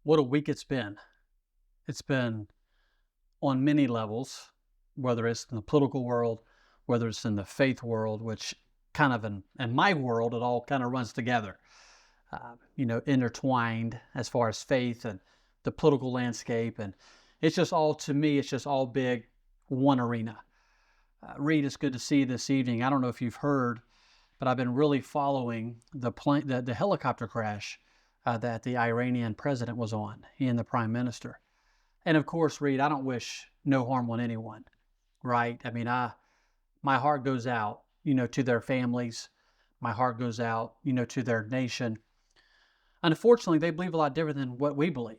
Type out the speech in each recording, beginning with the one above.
What a week it's been. It's been on many levels, whether it's in the political world, whether it's in the faith world, which kind of in my world, it all kind of runs together, intertwined as far as faith and the political landscape. And it's just all, to me, it's just all big one arena. Reed, it's good to see you this evening. I don't know if you've heard, but I've been really following the helicopter crash that the Iranian president was on, he and the prime minister. And of course, Reed, I don't wish no harm on anyone, right? I mean, my heart goes out, to their families. My heart goes out, to their nation. Unfortunately, they believe a lot different than what we believe.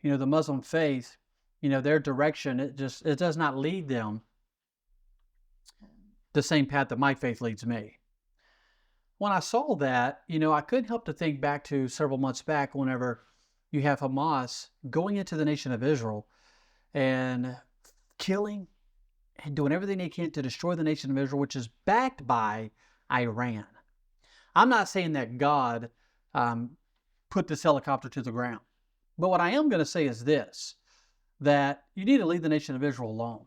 The Muslim faith, their direction, it does not lead them the same path that my faith leads me. When I saw that, I couldn't help to think back to several months back whenever you have Hamas going into the nation of Israel and killing and doing everything they can to destroy the nation of Israel, which is backed by Iran. I'm not saying that God put this helicopter to the ground, but what I am going to say is this, that you need to leave the nation of Israel alone.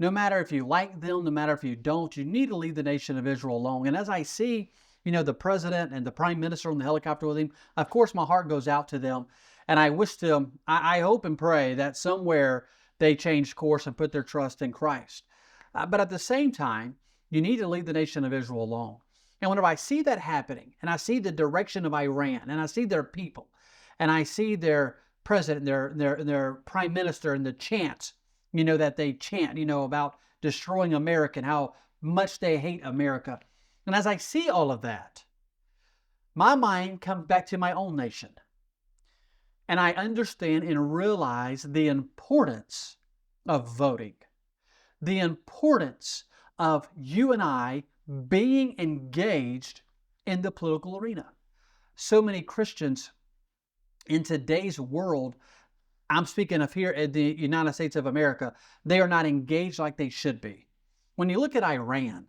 No matter if you like them, no matter if you don't, you need to leave the nation of Israel alone. And as I see the president and the prime minister on the helicopter with him, of course, my heart goes out to them. And I wish them, I hope and pray that somewhere they change course and put their trust in Christ. But at the same time, you need to leave the nation of Israel alone. And whenever I see that happening, and I see the direction of Iran, and I see their people, and I see their president, their prime minister, and the chants, that they chant, about destroying America and how much they hate America. And as I see all of that, my mind comes back to my own nation. And I understand and realize the importance of voting, the importance of you and I being engaged in the political arena. So many Christians in today's world, I'm speaking of here in the United States of America, they are not engaged like they should be. When you look at Iran,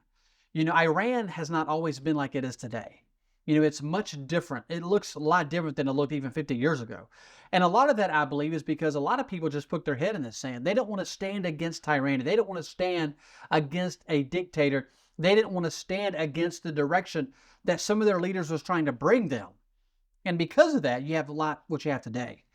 Iran has not always been like it is today. It's much different. It looks a lot different than it looked even 50 years ago. And a lot of that, I believe, is because a lot of people just put their head in the sand. They don't want to stand against tyranny. They don't want to stand against a dictator. They didn't want to stand against the direction that some of their leaders was trying to bring them. And because of that, you have a lot what you have today.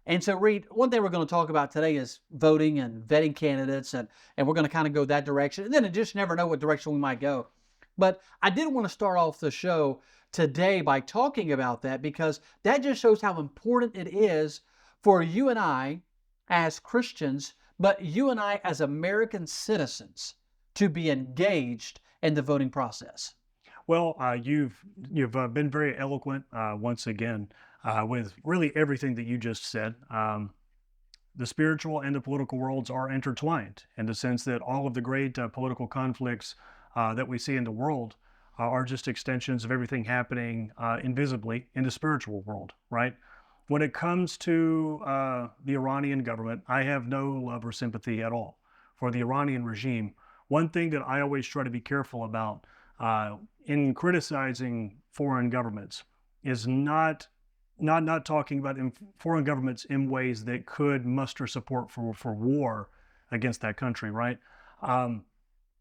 And so, Reed, one thing we're going to talk about today is voting and vetting candidates, and we're going to kind of go that direction. And then you just never know what direction we might go. But I did want to start off the show today by talking about that, because that just shows how important it is for you and I as Christians, but you and I as American citizens, to be engaged in the voting process. Well, you've been very eloquent once again with really everything that you just said. The spiritual and the political worlds are intertwined in the sense that all of the great political conflicts that we see in the world are just extensions of everything happening invisibly in the spiritual world, right? When it comes to the Iranian government, I have no love or sympathy at all for the Iranian regime. One thing that I always try to be careful about in criticizing foreign governments is not talking about foreign governments in ways that could muster support for war against that country, right?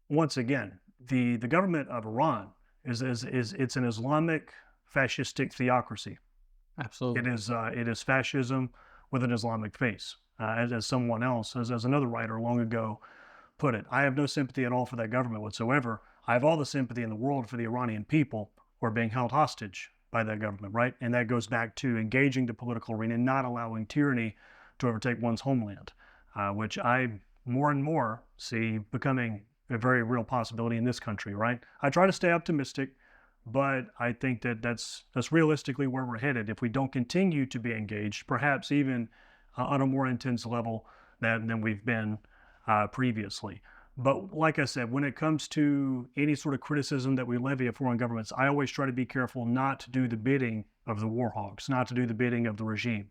Once again, the government of Iran is it's an Islamic fascistic theocracy. Absolutely. It is fascism with an Islamic face, as someone else, as another writer long ago put it. I have no sympathy at all for that government whatsoever. I have all the sympathy in the world for the Iranian people who are being held hostage by that government, right? And that goes back to engaging the political arena and not allowing tyranny to overtake one's homeland, which I more and more see becoming a very real possibility in this country, right? I try to stay optimistic, but I think that that's realistically where we're headed. If we don't continue to be engaged, perhaps even on a more intense level than we've been previously. But like I said, when it comes to any sort of criticism that we levy of foreign governments, I always try to be careful not to do the bidding of the war hogs, not to do the bidding of the regime.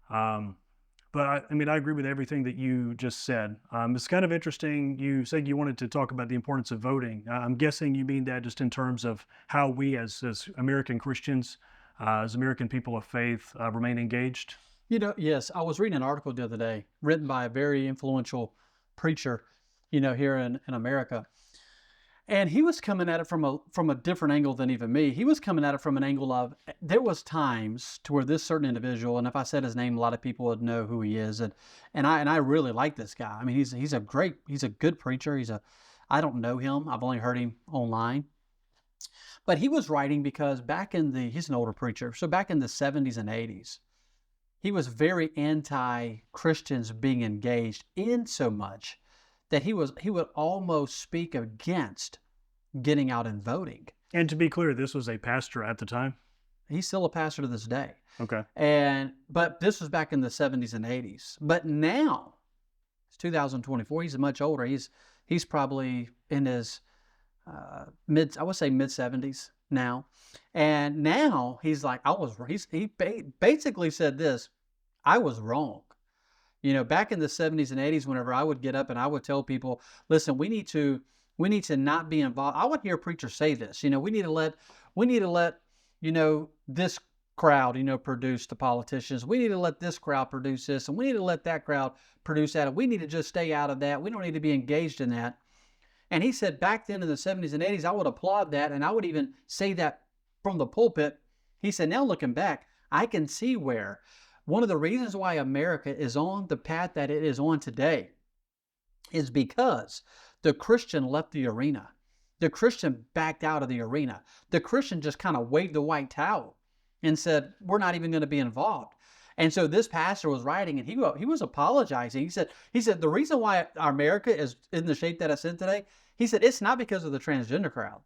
But I agree with everything that you just said. It's kind of interesting. You said you wanted to talk about the importance of voting. I'm guessing you mean that just in terms of how we as American Christians, as American people of faith, remain engaged. Yes, I was reading an article the other day written by a very influential preacher, here in America. And he was coming at it from a different angle than even me. He was coming at it from an angle of there was times to where this certain individual, and if I said his name, a lot of people would know who he is. And I really like this guy. I mean, he's a good preacher. I don't know him. I've only heard him online. But he was writing because he's an older preacher. So back in the 70s and 80s, he was very anti-Christians being engaged in so much that he would almost speak against getting out and voting. And to be clear, this was a pastor at the time. He's still a pastor to this day. Okay. But this was back in the 70s and 80s. But now, it's 2024. He's much older. He's probably in his mid 70s now. And now he's like, he basically said this, I was wrong. Back in the 70s and 80s, whenever I would get up and I would tell people, listen, we need to not be involved. I would hear a preacher say this, we need to let, this crowd, produce the politicians. We need to let this crowd produce this, and we need to let that crowd produce that. And we need to just stay out of that. We don't need to be engaged in that. And he said back then in the 70s and 80s, I would applaud that. And I would even say that from the pulpit. He said, now looking back, I can see where one of the reasons why America is on the path that it is on today is because the Christian left the arena. The Christian backed out of the arena. The Christian just kind of waved the white towel and said, we're not even going to be involved. And so this pastor was writing, and he was apologizing. He said, the reason why America is in the shape that it's in today, he said, it's not because of the transgender crowd.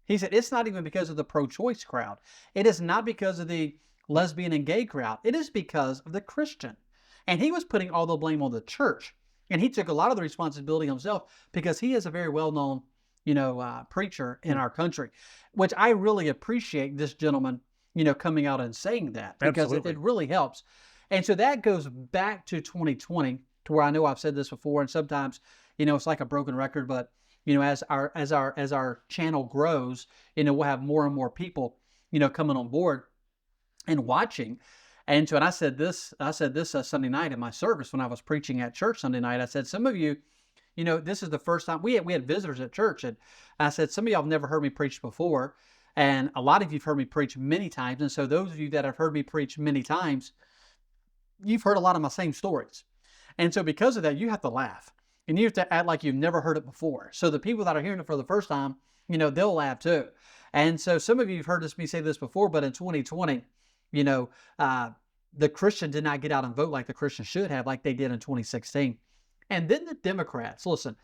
He said, it's not even because of the pro-choice crowd. It is not because of the lesbian and gay crowd. It is because of the Christian. And he was putting all the blame on the church. And he took a lot of the responsibility himself because he is a very well-known, preacher in our country, which I really appreciate this gentleman, coming out and saying that because it really helps. And so that goes back to 2020 to where I know I've said this before, and sometimes, it's like a broken record, but as our channel grows, we'll have more and more people, coming on board and watching. And so, and I said this Sunday night in my service when I was preaching at church Sunday night. I said, some of you, this is the first time we had visitors at church, and I said, some of y'all have never heard me preach before, and a lot of you've heard me preach many times. And so those of you that have heard me preach many times, you've heard a lot of my same stories. And so because of that, you have to laugh and you have to act like you've never heard it before. So the people that are hearing it for the first time, they'll laugh too. And so some of you have heard me say this before, but in 2020, the Christian did not get out and vote like the Christian should have, like they did in 2016. And then the Democrats, listen,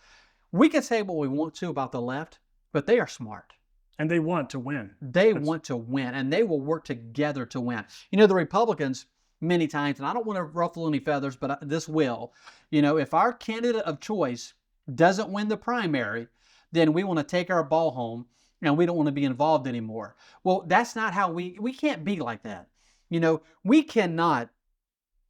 we can say what we want to about the left, but they are smart. And they want to win. They want to win, and they will work together to win. The Republicans, many times, and I don't want to ruffle any feathers, but this will, if our candidate of choice doesn't win the primary, then we want to take our ball home and we don't want to be involved anymore. Well, that's not how we can't be like that. We cannot,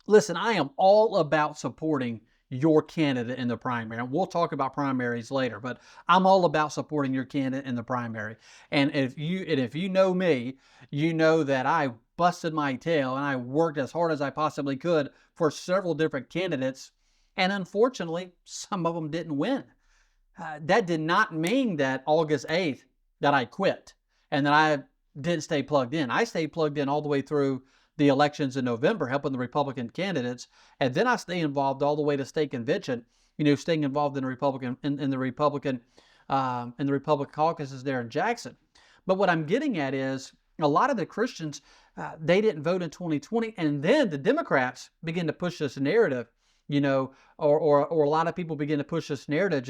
listen, I am all about supporting your candidate in the primary. And we'll talk about primaries later, but I'm all about supporting your candidate in the primary. And if you know me, you know that I busted my tail and I worked as hard as I possibly could for several different candidates. And unfortunately, some of them didn't win. That did not mean that August 8th that I quit and that I didn't stay plugged in. I stayed plugged in all the way through the elections in November, helping the Republican candidates, and then I stay involved all the way to state convention. Staying involved in the Republican caucuses there in Jackson. But what I'm getting at is a lot of the Christians they didn't vote in 2020, and then the Democrats begin to push this narrative. Or a lot of people begin to push this narrative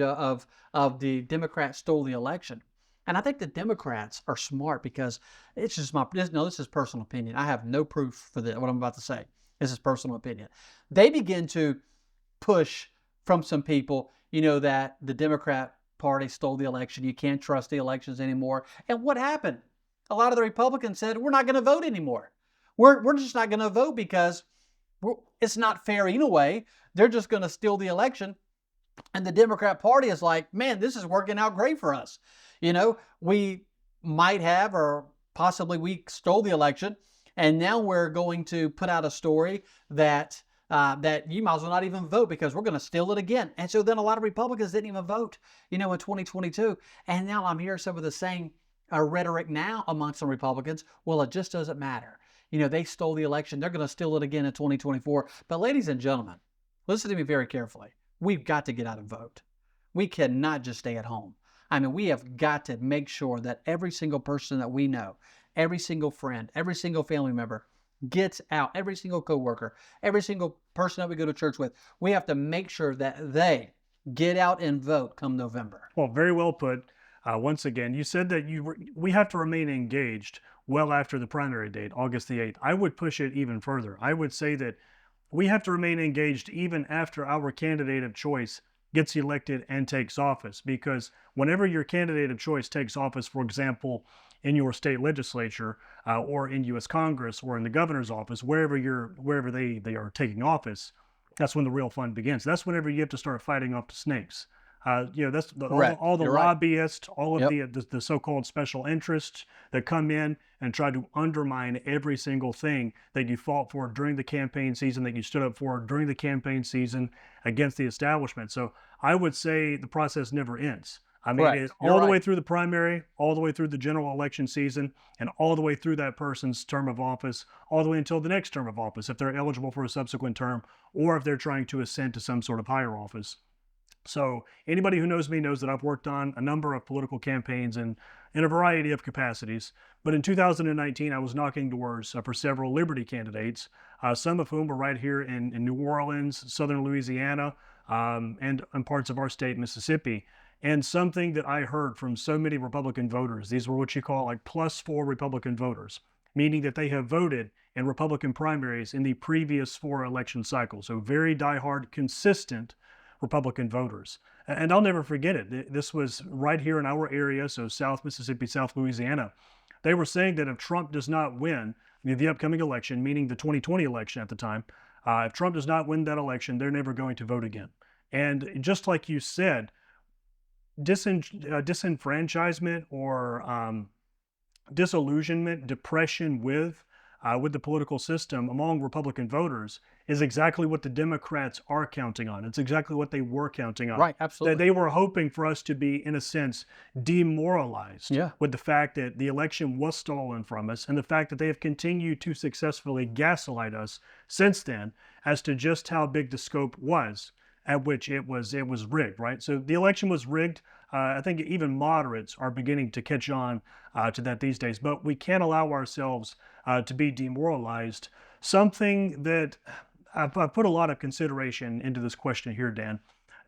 of the Democrats stole the election. And I think the Democrats are smart because it's just this is personal opinion. I have no proof for what I'm about to say. This is personal opinion. They begin to push from some people, that the Democrat Party stole the election. You can't trust the elections anymore. And what happened? A lot of the Republicans said, we're not going to vote anymore. We're just not going to vote because it's not fair anyway. They're just going to steal the election. And the Democrat Party is like, man, this is working out great for us. We might have, or possibly we stole the election, And now we're going to put out a story that you might as well not even vote because we're going to steal it again. And so then a lot of Republicans didn't even vote, in 2022. And now I'm hearing some of the same rhetoric now amongst some Republicans. Well, it just doesn't matter. They stole the election. They're going to steal it again in 2024. But ladies and gentlemen, listen to me very carefully. We've got to get out and vote. We cannot just stay at home. I mean, we have got to make sure that every single person that we know, every single friend, every single family member gets out, every single coworker, every single person that we go to church with. We have to make sure that they get out and vote come November. Well, very well put. Once again, you said that we have to remain engaged well after the primary date, August the 8th. I would push it even further. I would say that we have to remain engaged even after our candidate of choice gets elected and takes office, because whenever your candidate of choice takes office, for example, in your state legislature or in U.S. Congress or in the governor's office, wherever they are taking office, that's when the real fun begins. That's whenever you have to start fighting off the snakes. That's Correct. all the You're right. lobbyists, all of Yep. the so-called special interests that come in and try to undermine every single thing that you fought for during the campaign season, that you stood up for during the campaign season against the establishment. So I would say the process never ends. I mean, Correct. You're all the right. way through the primary, all the way through the general election season, and all the way through that person's term of office, all the way until the next term of office, if they're eligible for a subsequent term, or if they're trying to ascend to some sort of higher office. So anybody who knows me knows that I've worked on a number of political campaigns in a variety of capacities. But in 2019, I was knocking doors for several Liberty candidates, some of whom were right here in New Orleans, Southern Louisiana, and parts of our state, Mississippi. And something that I heard from so many Republican voters, these were what you call like +4 Republican voters, meaning that they have voted in Republican primaries in the previous 4 election cycles. So very diehard, consistent Republican voters. And I'll never forget it. This was right here in our area, so South Mississippi, South Louisiana. They were saying that if Trump does not win the upcoming election, meaning the 2020 election at the time, if Trump does not win that election, they're never going to vote again. And just like you said, disenfranchisement or disillusionment, depression with the political system among Republican voters is exactly what the Democrats are counting on. It's exactly what they were counting on. Right. That Absolutely. they were hoping for us to be, in a sense, demoralized Yeah. with the fact that the election was stolen from us and the fact that they have continued to successfully gaslight us since then as to just how big the scope was at which it was rigged, right? So the election was rigged. I think even moderates are beginning to catch on to that these days, but we can't allow ourselves to be demoralized. Something that I've put a lot of consideration into this question here, Dan.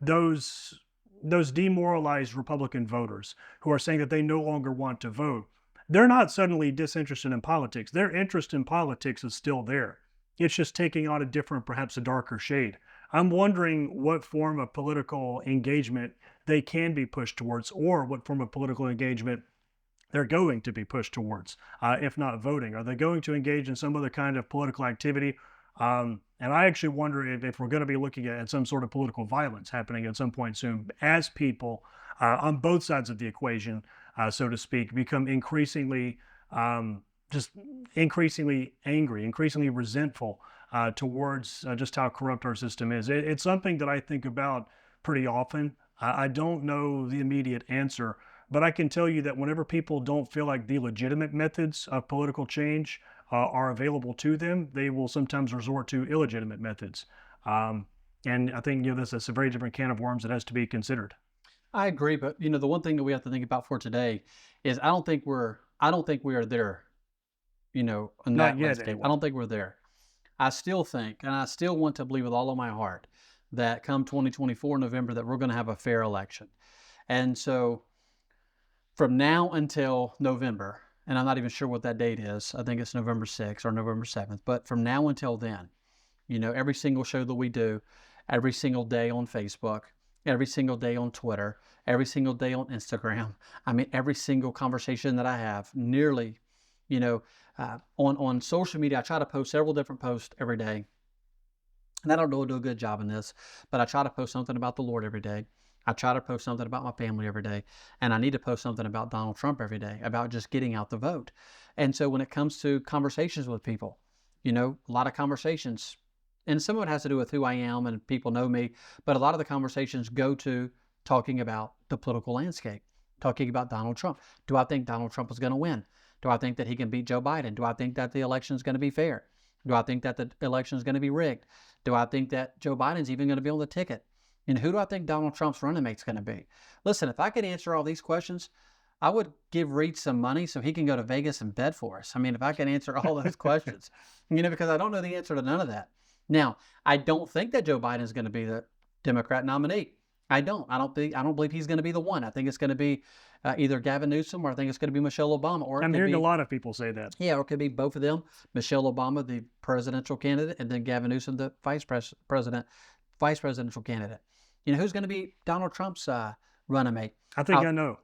Those demoralized Republican voters who are saying that they no longer want to vote, they're not suddenly disinterested in politics. Their interest in politics is still there. It's just taking on a different, perhaps a darker shade. I'm wondering what form of political engagement they can be pushed towards, or what form of political engagement they're going to be pushed towards, if not voting. Are they going to engage in some other kind of political activity? And I actually wonder if we're going to be looking at some sort of political violence happening at some point soon as people on both sides of the equation, so to speak, become increasingly just increasingly angry, increasingly resentful towards just how corrupt our system is. It's something that I think about pretty often. I don't know the immediate answer, but I can tell you that whenever people don't feel like the legitimate methods of political change are available to them, they will sometimes resort to illegitimate methods. And I think that's a very different can of worms that has to be considered. I agree, but the one thing that we have to think about for today is I don't think we are there, in Not that yet, landscape. I anyway. don't think we're there. I still think, and I still want to believe with all of my heart, that come 2024 November, that we're going to have a fair election. And so from now until November, and I'm not even sure what that date is. I think it's November 6th or November 7th. But from now until then, every single show that we do, every single day on Facebook, every single day on Twitter, every single day on Instagram. I mean, every single conversation that I have, nearly, on social media, I try to post several different posts every day. And I don't do a good job in this, but I try to post something about the Lord every day. I try to post something about my family every day. And I need to post something about Donald Trump every day, about just getting out the vote. And so when it comes to conversations with people, a lot of conversations, and some of it has to do with who I am and people know me, but a lot of the conversations go to talking about the political landscape, talking about Donald Trump. Do I think Donald Trump is going to win? Do I think that he can beat Joe Biden? Do I think that the election is going to be fair? Do I think that the election is going to be rigged? Do I think that Joe Biden's even going to be on the ticket? And who do I think Donald Trump's running mate's going to be? Listen, if I could answer all these questions, I would give Reed some money so he can go to Vegas and bet for us. I mean, if I can answer all those questions, because I don't know the answer to none of that. Now, I don't think that Joe Biden is going to be the Democrat nominee. I don't believe he's going to be the one. I think it's going to be either Gavin Newsom, or I think it's going to be Michelle Obama. Or I'm hearing a lot of people say that. Yeah, or it could be both of them. Michelle Obama, the presidential candidate, and then Gavin Newsom, the vice presidential candidate. Who's going to be Donald Trump's running mate? I think I know.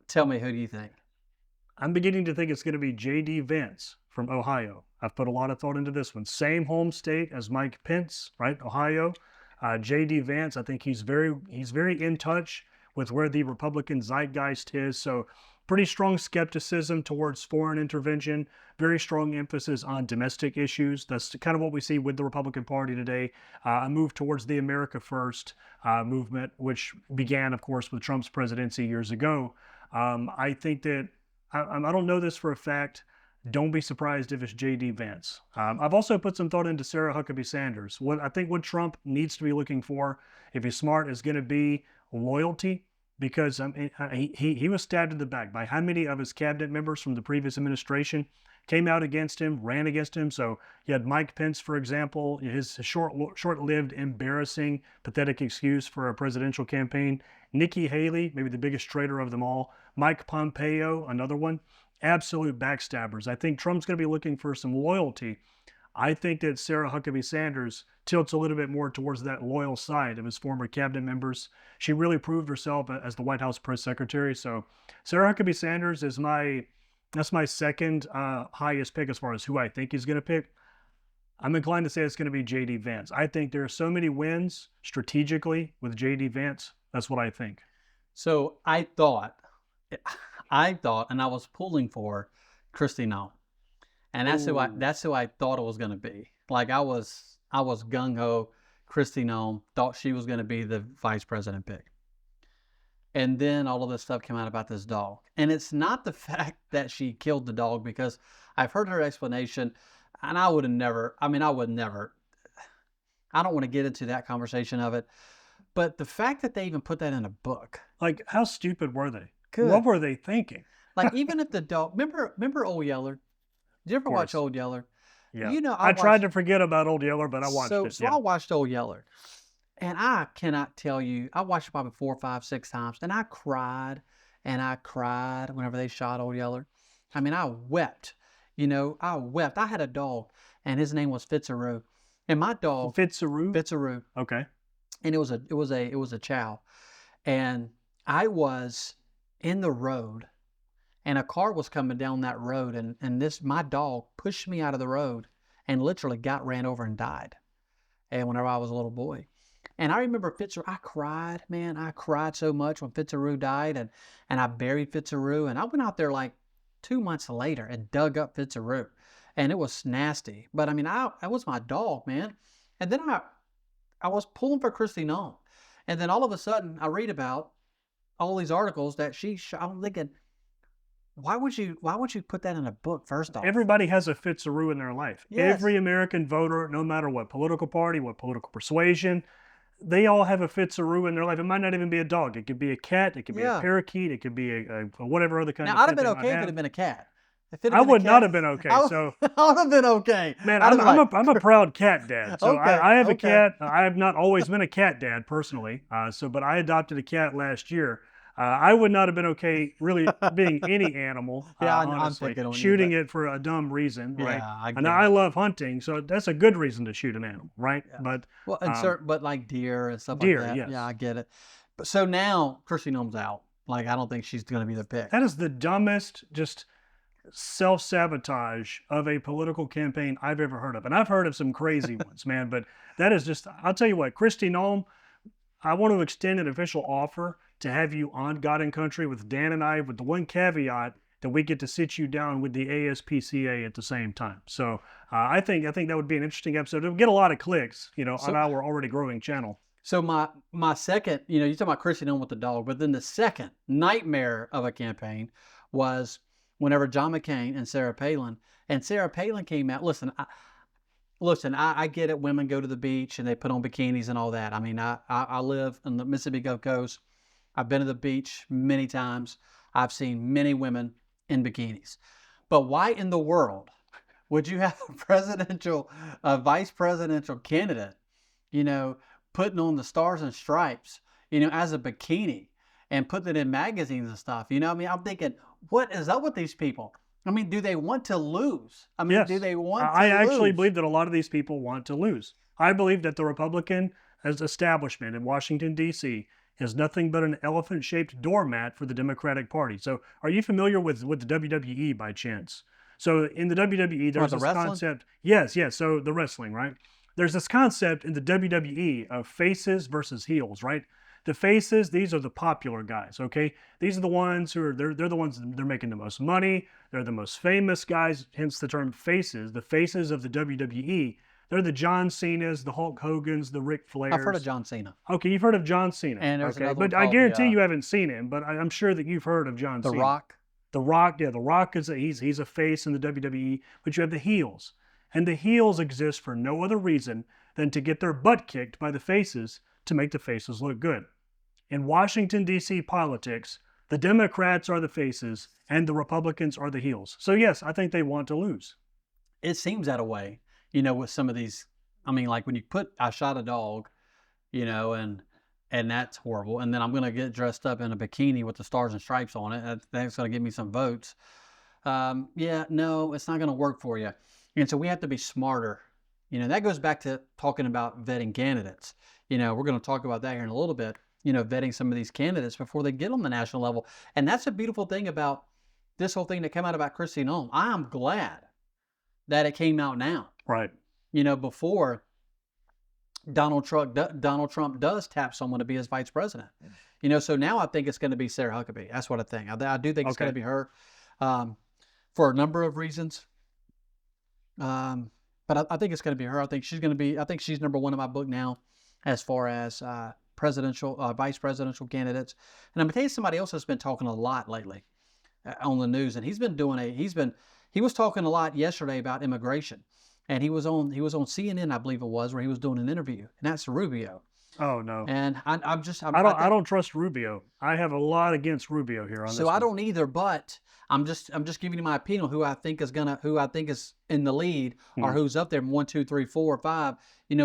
Tell me, who do you think? I'm beginning to think it's going to be J.D. Vance from Ohio. I've put a lot of thought into this one. Same home state as Mike Pence, right? Ohio. J.D. Vance, I think he's very in touch with where the Republican zeitgeist is. So pretty strong skepticism towards foreign intervention, very strong emphasis on domestic issues. That's kind of what we see with the Republican Party today. A move towards the America First movement, which began, of course, with Trump's presidency years ago. I think that, I don't know this for a fact. Don't be surprised if it's J.D. Vance. I've also put some thought into Sarah Huckabee Sanders. What Trump needs to be looking for, if he's smart, is going to be loyalty, because he was stabbed in the back by how many of his cabinet members from the previous administration came out against him, ran against him. So you had Mike Pence, for example, his short-lived, embarrassing, pathetic excuse for a presidential campaign. Nikki Haley, maybe the biggest traitor of them all. Mike Pompeo, another one. Absolute backstabbers. I think Trump's going to be looking for some loyalty. I think that Sarah Huckabee Sanders tilts a little bit more towards that loyal side of his former cabinet members. She really proved herself as the White House press secretary. So Sarah Huckabee Sanders is that's my second highest pick as far as who I think he's going to pick. I'm inclined to say it's going to be J.D. Vance. I think there are so many wins strategically with J.D. Vance. That's what I think. So I thought, and I was pulling for Kristi Noem. And that's who I thought it was going to be. Like I was gung ho. Kristi Noem, thought she was going to be the vice president pick. And then all of this stuff came out about this dog. And it's not the fact that she killed the dog, because I've heard her explanation, and I don't want to get into that conversation of it. But the fact that they even put that in a book. Like, how stupid were they? Good. What were they thinking? Like, even if the dog, remember Old Yeller? Did you ever watch Old Yeller? Yeah. I tried to forget about Old Yeller, but I watched it. So I watched Old Yeller. And I cannot tell you, I watched it probably 4, 5, 6 times. And I cried whenever they shot Old Yeller. I mean, I wept. I wept. I had a dog, and his name was Fitzaroo. And my dog, Fitzaroo. Okay. And it was a chow. And I was in the road, and a car was coming down that road, and my dog pushed me out of the road and literally ran over and died. And whenever I was a little boy. And I remember Fitzaroo, I cried, man. I cried so much when Fitzaroo died, and I buried Fitzaroo. And I went out there like 2 months later and dug up Fitzaroo. And it was nasty. But I mean, that was my dog, man. And then I was pulling for Kristi Noem. And then all of a sudden, I read about all these articles that I'm thinking, why would you put that in a book, first off? Everybody has a Fitzaroo in their life. Yes. Every American voter, no matter what political party, what political persuasion, they all have a Fitzaroo in their life. It might not even be a dog. It could be a cat. It could be a parakeet. It could be a whatever other kind now, of I'd have been okay if it had been a cat. I would not have been okay. I would have been okay. Man, I'm a proud cat dad. So okay, I have a cat. I have not always been a cat dad personally. But I adopted a cat last year. I would not have been okay really being any animal. Honestly, I'm shooting it for a dumb reason, right? Yeah, I love hunting, so that's a good reason to shoot an animal, right? Yeah. But like deer and stuff like that. Yes. Yeah, I get it. But so now Kristi Noem's out. Like, I don't think she's going to be the pick. That is the dumbest, just self-sabotage of a political campaign I've ever heard of. And I've heard of some crazy ones, man. But that is just, I'll tell you what, Kristi Noem, I want to extend an official offer to have you on God and Country with Dan and I, with the one caveat, that we get to sit you down with the ASPCA at the same time. So I think that would be an interesting episode. It would get a lot of clicks, on So, our already growing channel. so my second, you talk about Chrissy Nome with the dog, but then the second nightmare of a campaign was whenever John McCain and Sarah Palin came out. Listen, I get it. Women go to the beach and they put on bikinis and all that. I mean, I live in the Mississippi Gulf Coast. I've been to the beach many times. I've seen many women in bikinis. But why in the world would you have a vice presidential candidate, you know, putting on the stars and stripes, as a bikini and putting it in magazines and stuff? I mean, I'm thinking, what is up with these people? I mean, do they want to lose? I mean, do Yes, they want to I actually lose? believe that a lot of these people want to lose. I believe that the Republican as establishment in Washington, D.C. is nothing but an elephant-shaped doormat for the Democratic Party. So are you familiar with the WWE by chance? So in the WWE, Or there's the this wrestling? concept. Yes, yes. So the wrestling, right? There's this concept in the WWE of faces versus heels, right? The faces, these are the popular guys, okay? These are the ones who are, they're the ones, they're making the most money. They're the most famous guys, hence the term faces. The faces of the WWE, they're the John Cena's, the Hulk Hogan's, the Ric I've heard of Flairs. John Cena. Okay, you've heard of John Cena, And there's okay? another one But I called guarantee you haven't seen him, but I'm sure that you've heard of John The Cena. Rock. The Rock, yeah, The Rock he's a face in the WWE, but you have the heels. And the heels exist for no other reason than to get their butt kicked by the faces to make the faces look good. In Washington, D.C. politics, the Democrats are the faces and the Republicans are the heels. So, yes, I think they want to lose. It seems that a way, with some of these. I mean, like when you put "I shot a dog," and that's horrible. And then I'm gonna get dressed up in a bikini with the stars and stripes on it. That's gonna give me some votes. Yeah, no, it's not gonna work for you. And so we have to be smarter. That goes back to talking about vetting candidates. We're gonna talk about that here in a little bit. Vetting some of these candidates before they get on the national level. And that's a beautiful thing about this whole thing that came out about Christine Nome. I am glad that it came out now. Right. Before Donald Trump does tap someone to be his vice president. So now I think it's going to be Sarah Huckabee. That's what I think. I do think it's going to be her, for a number of reasons. But I think it's going to be her. I think she's number one in my book now, as far as vice presidential candidates. And I'm going to tell you somebody else that's been talking a lot lately on the news, and he was talking a lot yesterday about immigration. And he was on CNN, I believe it was, where he was doing an interview, and that's Rubio. Oh, no. And I don't trust Rubio. I have a lot against Rubio here on this. So I don't either, but I'm just giving you my opinion on who I think is in the lead, or who's up there 1, 2, 3, 4, 5,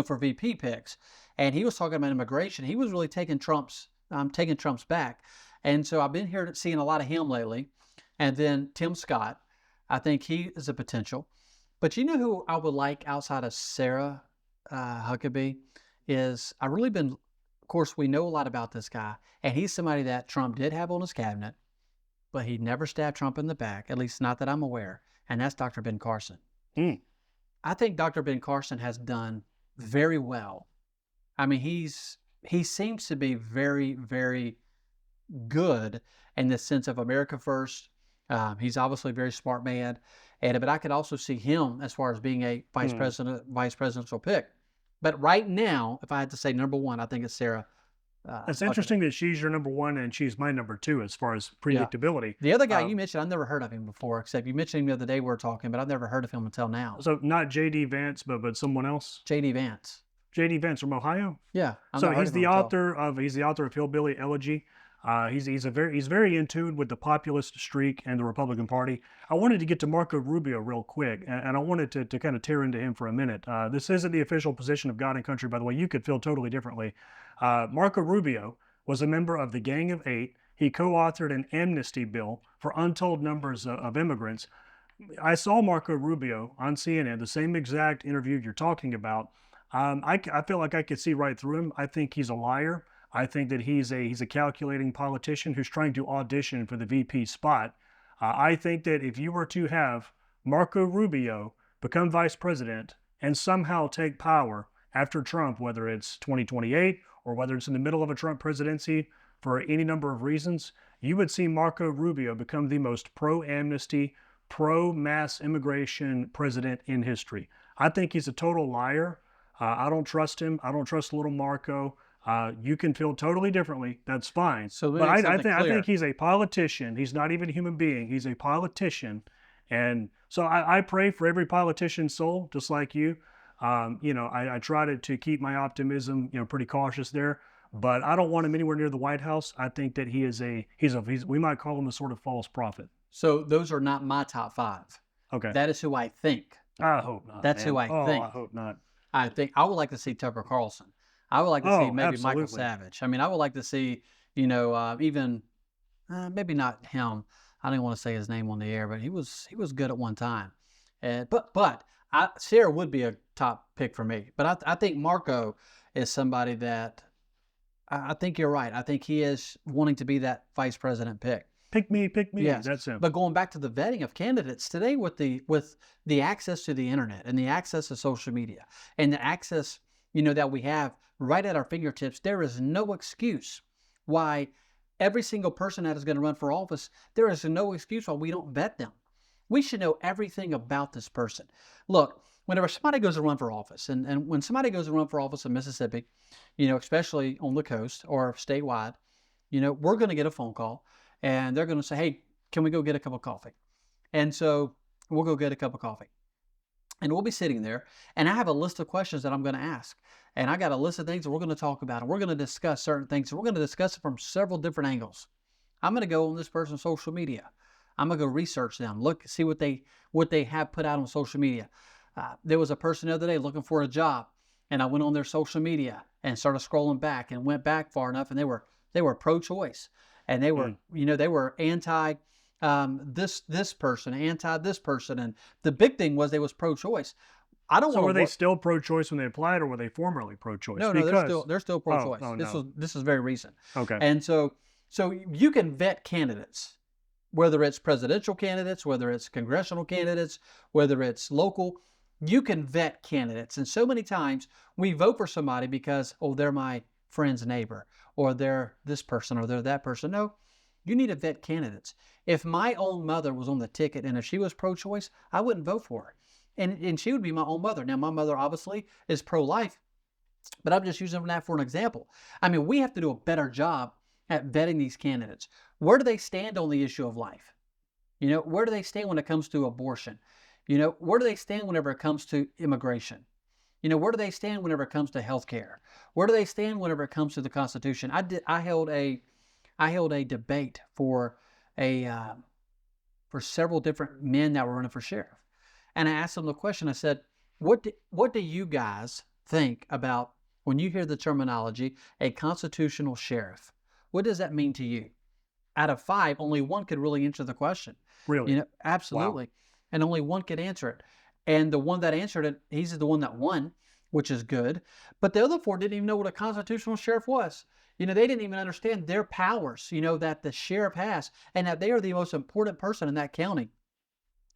for VP picks. And he was talking about immigration. He was really taking Trump's back. And so I've been seeing a lot of him lately. And then Tim Scott, I think he is a potential. But you know who I would like outside of Sarah Huckabee is of course, we know a lot about this guy, and he's somebody that Trump did have on his cabinet, but he never stabbed Trump in the back, at least not that I'm aware, and that's Dr. Ben Carson. I think Dr. Ben Carson has done very well. I mean, he seems to be very, very good in the sense of America first. He's obviously a very smart man, but I could also see him as far as being a vice presidential pick. But right now, if I had to say number one, I think it's Sarah. It's interesting that she's your number one and she's my number two as far as predictability. The other guy you mentioned, I've never heard of him before, except you mentioned him the other day we were talking, but I've never heard of him until now. So not J.D. Vance, but someone else? J.D. Vance. J.D. Vance from Ohio? Yeah. So he's the author of Hillbilly Elegy. He's very in tune with the populist streak and the Republican Party. I wanted to get to Marco Rubio real quick, and I wanted to kind of tear into him for a minute. This isn't the official position of God and Country, by the way. You could feel totally differently. Marco Rubio was a member of the Gang of Eight. He co-authored an amnesty bill for untold numbers of immigrants. I saw Marco Rubio on CNN, the same exact interview you're talking about. I feel like I could see right through him. I think he's a liar. I think that he's a calculating politician who's trying to audition for the VP spot. I think that if you were to have Marco Rubio become vice president and somehow take power after Trump, whether it's 2028 or whether it's in the middle of a Trump presidency for any number of reasons, you would see Marco Rubio become the most pro-amnesty, pro-mass immigration president in history. I think he's a total liar. I don't trust him. I don't trust little Marco. You can feel totally differently. That's fine. So let me But make I something think clear. he's a politician. He's not even a human being. He's a politician, and so I pray for every politician's soul, just like you. I try to keep my optimism, pretty cautious there. But I don't want him anywhere near the White House. I think that he's we might call him a sort of false prophet. So those are not my top five. Okay. That is who I think. I hope not, That's who man. I Oh, think. I hope not. I think I would like to see Tucker Carlson. I would like to see Oh, maybe Michael absolutely. Savage. I mean, I would like to see, even maybe not him. I don't want to say his name on the air, but he was good at one time. But Sarah would be a top pick for me. But I think Marco is somebody that I think you're right. I think he is wanting to be that vice president pick. Pick me, pick me. Yes, That's him. but going back to the vetting of candidates today, with the access to the internet and the access to social media and the access that we have right at our fingertips, there is no excuse why every single person that is going to run for office, there is no excuse why we don't vet them. We should know everything about this person. Look, whenever somebody goes to run for office, and when somebody goes to run for office in Mississippi, especially on the coast or statewide, we're going to get a phone call and they're going to say, hey, can we go get a cup of coffee? And so we'll go get a cup of coffee. And we'll be sitting there, and I have a list of questions that I'm going to ask. And I got a list of things that we're going to talk about, and we're going to discuss certain things. And we're going to discuss it from several different angles. I'm going to go on this person's social media. I'm going to go research them, look, see what they have put out on social media. There was a person the other day looking for a job, and I went on their social media and started scrolling back and went back far enough, and they were pro-choice, and they were they were anti this person, anti this person, and the big thing was they was pro-choice. I don't So want were to they work. still pro-choice when they applied, or were they formerly pro-choice? No, no, Because they're still oh, pro-choice. oh no. This is very recent, Okay. and so you can vet candidates, whether it's presidential candidates, whether it's congressional candidates, whether it's local. You can vet candidates, and so many times we vote for somebody because they're my friend's neighbor, or they're this person, or they're that person. No, you need to vet candidates. If my own mother was on the ticket and if she was pro-choice, I wouldn't vote for her. And she would be my own mother. Now, my mother obviously is pro-life, but I'm just using that for an example. I mean, we have to do a better job at vetting these candidates. Where do they stand on the issue of life? Where do they stand when it comes to abortion? Where do they stand whenever it comes to immigration? Where do they stand whenever it comes to health care? Where do they stand whenever it comes to the Constitution? I held a debate for several different men that were running for sheriff. And I asked them the question. I said, what do you guys think about when you hear the terminology, a constitutional sheriff? What does that mean to you? Out of five, only one could really answer the question. Really? Wow. Absolutely. And only one could answer it. And the one that answered it, he's the one that won, which is good. But the other four didn't even know what a constitutional sheriff was. They didn't even understand their powers, that the sheriff has, and that they are the most important person in that county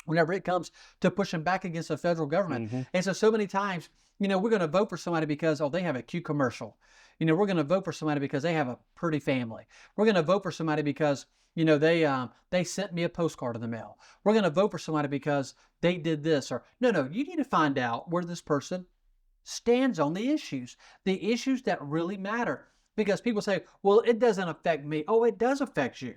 whenever it comes to pushing back against the federal government. Hmm. And so many times, we're going to vote for somebody because, they have a cute commercial. We're going to vote for somebody because they have a pretty family. We're going to vote for somebody because, they sent me a postcard in the mail. We're going to vote for somebody because they did this. Or no, you need to find out where this person stands on the issues that really matter. Because people say, well, it doesn't affect me. Oh, it does affect you.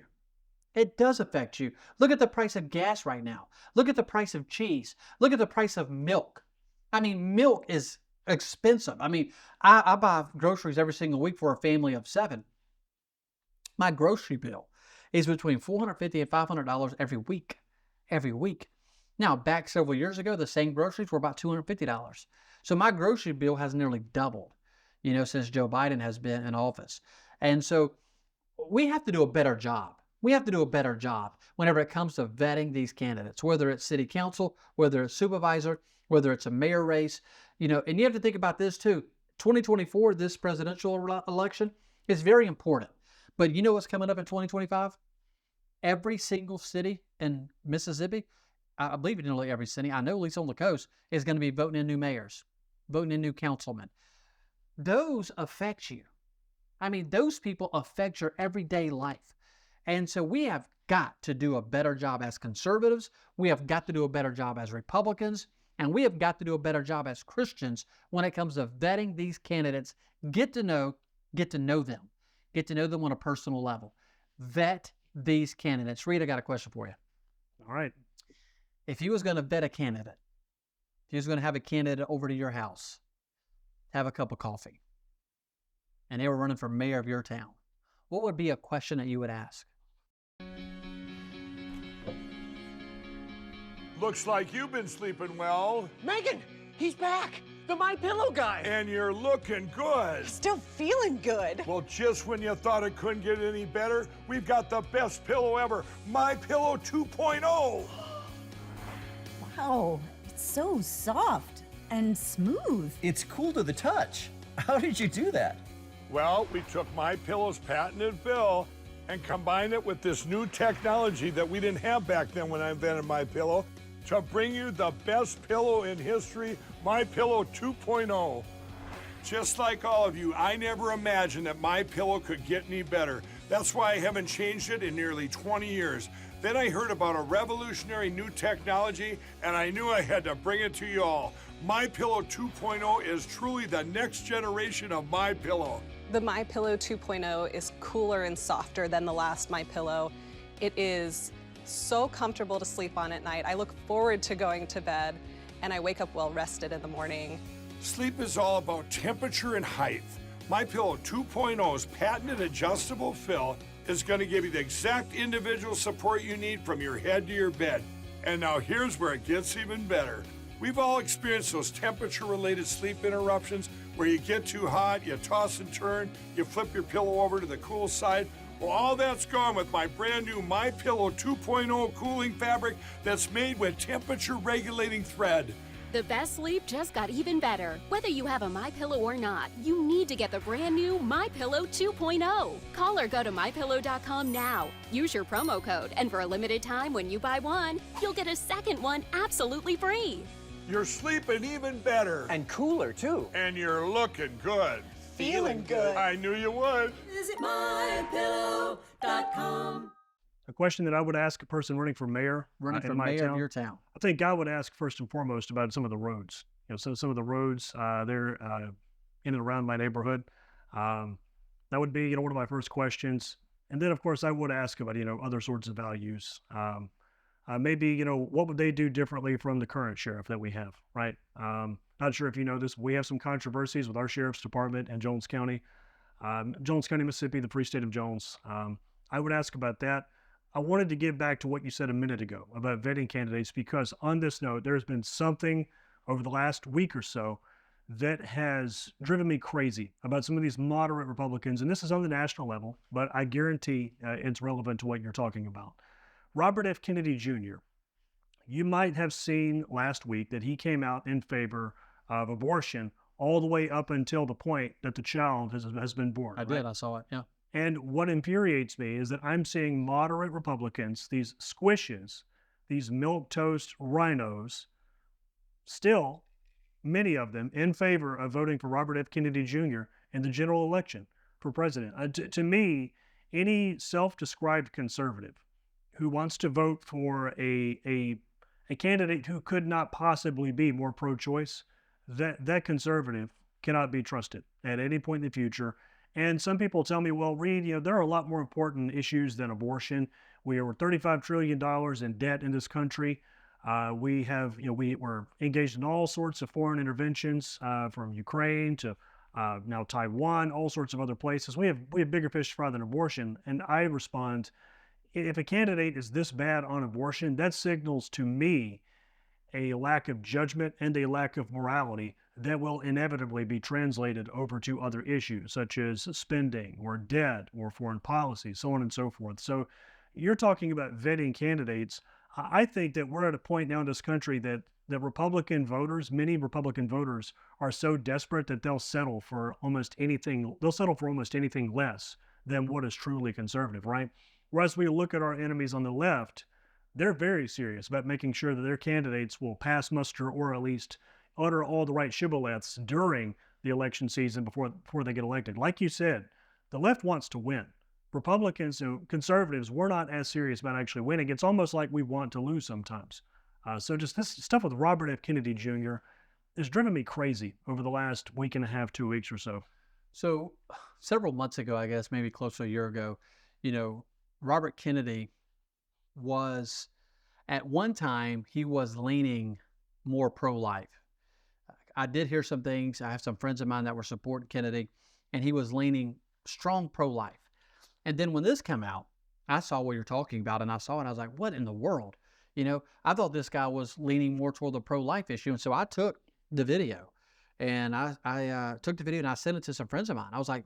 It does affect you. Look at the price of gas right now. Look at the price of cheese. Look at the price of milk. I mean, milk is expensive. I mean, I buy groceries every single week for a family of 7. My grocery bill is between $450 and $500 every week. Every week. Now, back several years ago, the same groceries were about $250. So my grocery bill has nearly doubled, since Joe Biden has been in office. And so we have to do a better job. We have to do a better job whenever it comes to vetting these candidates, whether it's city council, whether it's supervisor, whether it's a mayor race, and you have to think about this too. 2024, this presidential election is very important. But you know what's coming up in 2025? Every single city in Mississippi, I believe nearly every city, I know at least on the coast, is going to be voting in new mayors, voting in new councilmen. Those affect you. I mean, those people affect your everyday life. And so we have got to do a better job as conservatives. We have got to do a better job as Republicans. And we have got to do a better job as Christians when it comes to vetting these candidates. Get to know them. Get to know them on a personal level. Vet these candidates. Reed, I got a question for you. All right. If you was going to vet a candidate, if you was going to have a candidate over to your house, have a cup of coffee, and they were running for mayor of your town, what would be a question that you would ask? Looks like you've been sleeping well, Megan, he's back. The My Pillow guy. and you're looking good. Still feeling good. Well, just when you thought it couldn't get any better, we've got the best pillow ever, My Pillow 2.0. Wow, it's so soft and smooth. It's cool to the touch. How did you do that? Well, we took My Pillow's patented fill and combined it with this new technology that we didn't have back then when I invented My Pillow to bring you the best pillow in history, My Pillow 2.0. Just like all of you, I never imagined that My Pillow could get any better. That's why I haven't changed it in nearly 20 years. Then I heard about a revolutionary new technology, and I knew I had to bring it to you all. My Pillow 2.0 is truly the next generation of My Pillow. The My Pillow 2.0 is cooler and softer than the last My Pillow. It is so comfortable to sleep on at night. I look forward to going to bed, and I wake up well rested in the morning. Sleep is all about temperature and height. My Pillow 2.0's patented adjustable fill is going to give you the exact individual support you need from your head to your bed. And now here's where it gets even better. We've all experienced those temperature-related sleep interruptions where you get too hot, you toss and turn, you flip your pillow over to the cool side. Well, all that's gone with my brand new My Pillow 2.0 cooling fabric that's made with temperature-regulating thread. The best sleep just got even better. Whether you have a MyPillow or not, you need to get the brand new MyPillow 2.0. Call or go to mypillow.com now. Use your promo code, and for a limited time when you buy one, you'll get a second one absolutely free. You're sleeping even better. And cooler, too. And you're looking good. Feeling good. I knew you would. Visit mypillow.com. A question that I would ask a person running for mayor Running in for my mayor town, of your town. I think I would ask first and foremost about some of the roads. Some of the roads there in and around my neighborhood. That would be one of my first questions. And then of course I would ask about other sorts of values. Maybe what would they do differently from the current sheriff that we have, right? Not sure if you know this. We have some controversies with our sheriff's department in Jones County, Mississippi, the Free State of Jones. I would ask about that. I wanted to get back to what you said a minute ago about vetting candidates, because on this note, there's been something over the last week or so that has driven me crazy about some of these moderate Republicans. And this is on the national level, but I guarantee it's relevant to what you're talking about. Robert F. Kennedy Jr., you might have seen last week that he came out in favor of abortion all the way up until the point that the child has been born. I did. I saw it. Yeah. And what infuriates me is that I'm seeing moderate Republicans, these squishes, these milquetoast rhinos, still, many of them, in favor of voting for Robert F. Kennedy Jr. in the general election for president. To me, any self-described conservative who wants to vote for a candidate who could not possibly be more pro-choice, that conservative cannot be trusted at any point in the future. And some people tell me, well, Reed, there are a lot more important issues than abortion. We are $35 trillion in debt in this country. We're engaged in all sorts of foreign interventions, from Ukraine to now Taiwan, all sorts of other places. We have bigger fish to fry than abortion. And I respond, if a candidate is this bad on abortion, that signals to me a lack of judgment and a lack of morality that will inevitably be translated over to other issues such as spending or debt or foreign policy, so on and so forth. So you're talking about vetting candidates. I think that we're at a point now in this country that Republican voters, many Republican voters, are so desperate that they'll settle for almost anything. They'll settle for almost anything less than what is truly conservative, right? Whereas we look at our enemies on the left, they're very serious about making sure that their candidates will pass muster or at least utter all the right shibboleths during the election season before they get elected. Like you said, the left wants to win. Republicans and conservatives, we're not as serious about actually winning. It's almost like we want to lose sometimes. So just this stuff with Robert F. Kennedy Jr. has driven me crazy over the last week and a half, 2 weeks or so. So several months ago, I guess maybe close to a year ago, Robert Kennedy was, at one time, he was leaning more pro-life. I did hear some things. I have some friends of mine that were supporting Kennedy, and he was leaning strong pro-life. And then when this came out, I saw what you're talking about, and I saw it, and I was like, what in the world? I thought this guy was leaning more toward the pro-life issue. And so I took the video, and I took the video and I sent it to some friends of mine. I was like,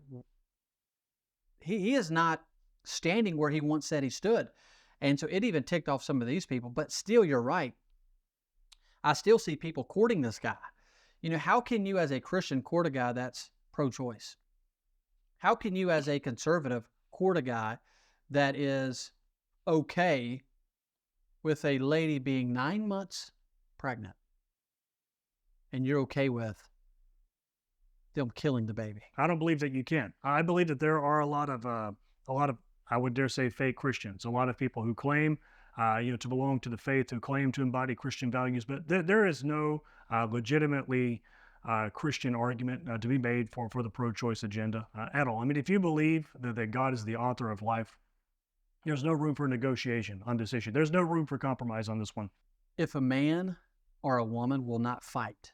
he is not standing where he once said he stood. And so it even ticked off some of these people. But still, you're right. I still see people courting this guy. How can you as a Christian court a guy that's pro-choice? How can you as a conservative court a guy that is okay with a lady being 9 months pregnant, and you're okay with them killing the baby? I don't believe that you can. I believe that there are a lot of, I would dare say, fake Christians. A lot of people who claim, to belong to the faith, who claim to embody Christian values, but there is no legitimately Christian argument to be made for the pro-choice agenda at all. I mean, if you believe that God is the author of life, there's no room for negotiation on this issue. There's no room for compromise on this one. If a man or a woman will not fight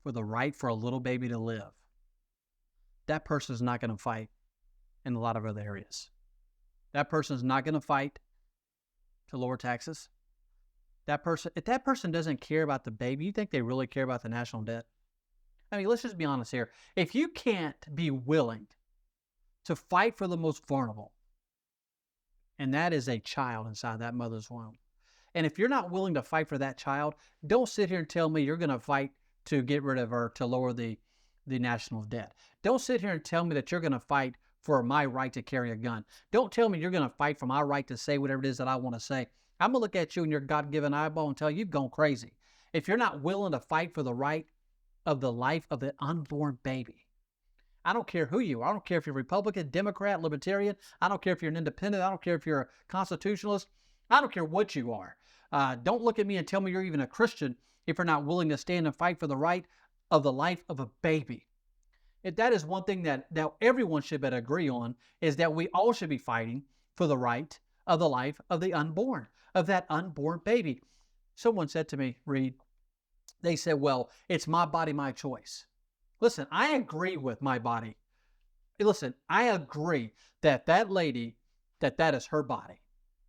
for the right for a little baby to live, that person is not going to fight in a lot of other areas. That person is not going to fight to lower taxes. If that person doesn't care about the baby, you think they really care about the national debt? I mean, let's just be honest here. If you can't be willing to fight for the most vulnerable, and that is a child inside that mother's womb, and if you're not willing to fight for that child, don't sit here and tell me you're going to fight to get rid of her, to lower the national debt. Don't sit here and tell me that you're going to fight for my right to carry a gun. Don't tell me you're going to fight for my right to say whatever it is that I want to say. I'm going to look at you in your God-given eyeball and tell you you've gone crazy. If you're not willing to fight for the right of the life of the unborn baby, I don't care who you are. I don't care if you're Republican, Democrat, Libertarian. I don't care if you're an independent. I don't care if you're a constitutionalist. I don't care what you are. Don't look at me and tell me you're even a Christian if you're not willing to stand and fight for the right of the life of a baby. If that is one thing that everyone should better agree on, is that we all should be fighting for the right of the life of the unborn, of that unborn baby. Someone said to me, Reed, they said, well, it's my body, my choice. Listen, I agree with my body. Listen, I agree that lady, that is her body.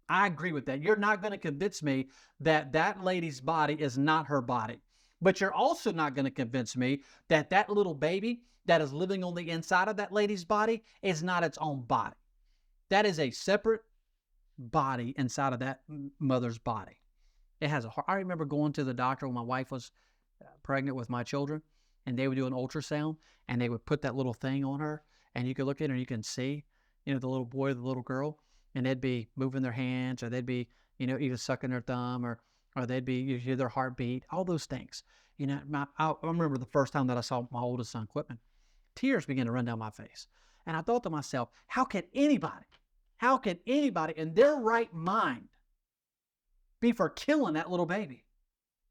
I agree with that. You're not going to convince me that lady's body is not her body. But you're also not going to convince me that little baby that is living on the inside of that lady's body is not its own body. That is a separate body inside of that mother's body. It has a heart. I remember going to the doctor when my wife was pregnant with my children, and they would do an ultrasound, and they would put that little thing on her, and you could look at her and you can see, the little boy or the little girl, and they'd be moving their hands, or they'd be, either sucking their thumb, or they'd be, you hear their heartbeat, all those things. I remember the first time that I saw my oldest son, Quitman, tears began to run down my face. And I thought to myself, how can anybody in their right mind be for killing that little baby?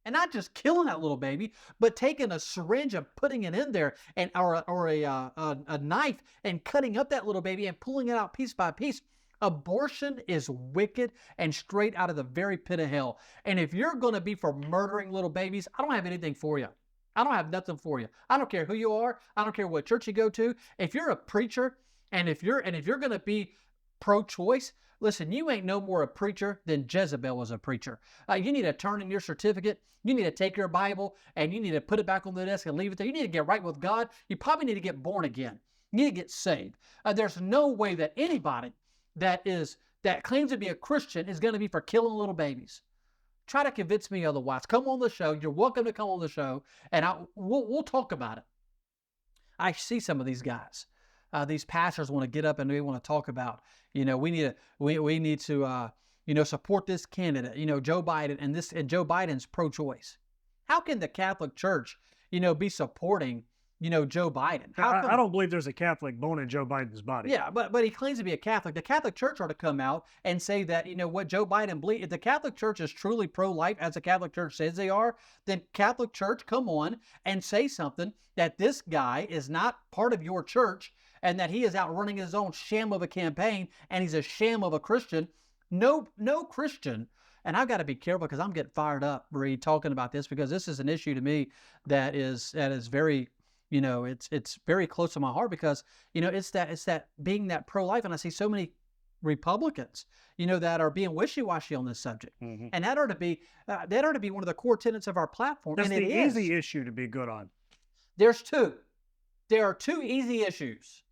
And not just killing that little baby, but taking a syringe and putting it in there, and or a knife and cutting up that little baby and pulling it out piece by piece. Abortion is wicked and straight out of the very pit of hell. And if you're going to be for murdering little babies, I don't have anything for you. I don't have nothing for you. I don't care who you are. I don't care what church you go to. If you're a preacher, and if you're going to be pro-choice, listen, you ain't no more a preacher than Jezebel was a preacher. You need to turn in your certificate. You need to take your Bible and you need to put it back on the desk and leave it there. You need to get right with God. You probably need to get born again. You need to get saved. There's no way that anybody that claims to be a Christian is going to be for killing little babies. Try to convince me otherwise. Come on the show. You're welcome to come on the show, and we'll talk about it. I see some of these guys. These pastors want to get up and they want to talk about, we need to support this candidate, Joe Biden, and Joe Biden's pro-choice. How can the Catholic Church, be supporting Joe Biden. How I come? don't believe there's a Catholic bone in Joe Biden's body. Yeah, but he claims to be a Catholic. The Catholic Church ought to come out and say that, what Joe Biden believes. If the Catholic Church is truly pro-life, as the Catholic Church says they are, then Catholic Church, come on and say something that this guy is not part of your church and that he is out running his own sham of a campaign and he's a sham of a Christian. No Christian. And I've got to be careful because I'm getting fired up, Marie, talking about this, because this is an issue to me that is very, it's very close to my heart, because it's that being that pro-life, and I see so many Republicans that are being wishy-washy on this subject, and that ought to be one of the core tenets of our platform. That's and the it is. easy issue to be good on. There are two easy issues: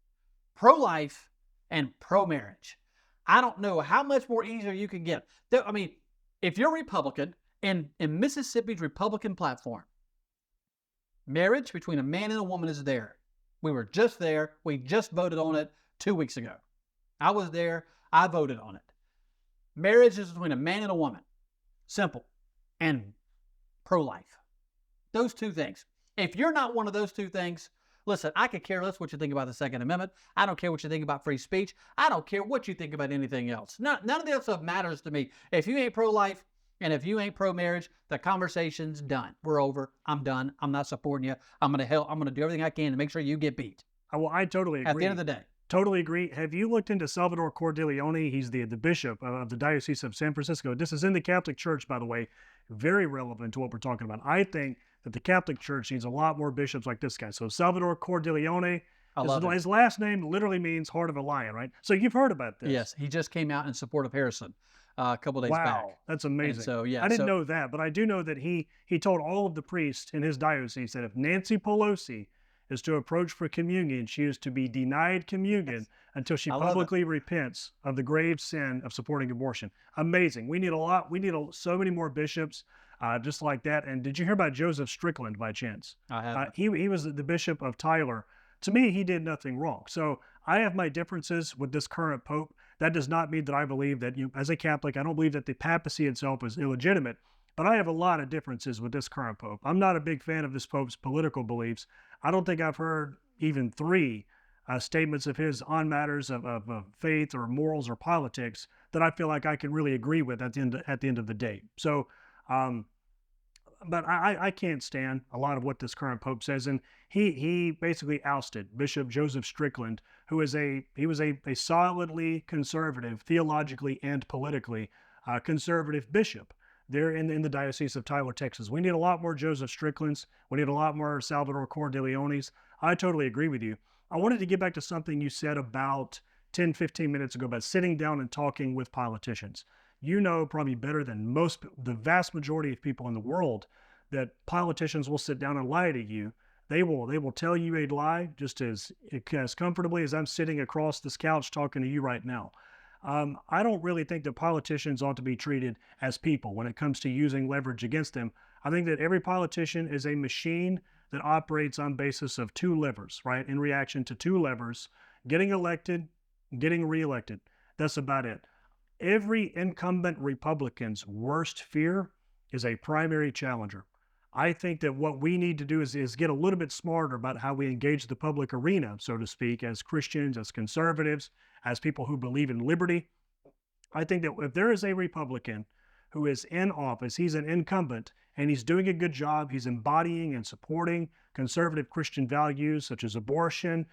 pro-life and pro-marriage. I don't know how much more easier you can get. I mean, if you're Republican, in Mississippi's Republican platform, marriage between a man and a woman is there. We were just there. We just voted on it 2 weeks ago. I was there. I voted on it. Marriage is between a man and a woman. Simple. And pro-life. Those two things. If you're not one of those two things, listen, I could care less what you think about the Second Amendment. I don't care what you think about free speech. I don't care what you think about anything else. None of that stuff matters to me. If you ain't pro-life and if you ain't pro-marriage, the conversation's done. We're over. I'm done. I'm not supporting you. I'm gonna do everything I can to make sure you get beat. Well, I totally agree. At the end of the day. Totally agree. Have you looked into Salvador Cordileone? He's the bishop of the Diocese of San Francisco. This is in the Catholic Church, by the way. Very relevant to what we're talking about. I think that the Catholic Church needs a lot more bishops like this guy. So Salvador Cordileone, his last name literally means heart of a lion, right? So you've heard about this. Yes, he just came out in support of Harrison a couple days back. Wow, that's amazing. And so, yeah, I didn't know that, but I do know that he told all of the priests in his diocese that if Nancy Pelosi is to approach for communion, she is to be denied communion until she publicly repents of the grave sin of supporting abortion. Amazing. We need a lot. We need so many more bishops just like that. And did you hear about Joseph Strickland by chance? I haven't. He was the bishop of Tyler. To me, he did nothing wrong. So I have my differences with this current pope. That does not mean that I believe that, as a Catholic, I don't believe that the papacy itself is illegitimate. But I have a lot of differences with this current pope. I'm not a big fan of this pope's political beliefs. I don't think I've heard even 3 statements of his on matters of faith or morals or politics that I feel like I can really agree with at the end of the day. So, but I can't stand a lot of what this current pope says, and he basically ousted Bishop Joseph Strickland, who was a solidly conservative, theologically and politically conservative bishop there in the Diocese of Tyler, Texas. We need a lot more Joseph Stricklands. We need a lot more Salvador Cordileones. I totally agree with you. I wanted to get back to something you said about 10, 15 minutes ago about sitting down and talking with politicians. You know probably better than the vast majority of people in the world, that politicians will sit down and lie to you. They will tell you a lie just as comfortably as I'm sitting across this couch talking to you right now. I don't really think that politicians ought to be treated as people when it comes to using leverage against them. I think that every politician is a machine that operates on basis of 2 levers, right? In reaction to 2 levers, getting elected, getting reelected. That's about it. Every incumbent Republican's worst fear is a primary challenger. I think that what we need to do is get a little bit smarter about how we engage the public arena, so to speak, as Christians, as conservatives, as people who believe in liberty. I think that if there is a Republican who is in office, he's an incumbent, and he's doing a good job, he's embodying and supporting conservative Christian values such as abortion,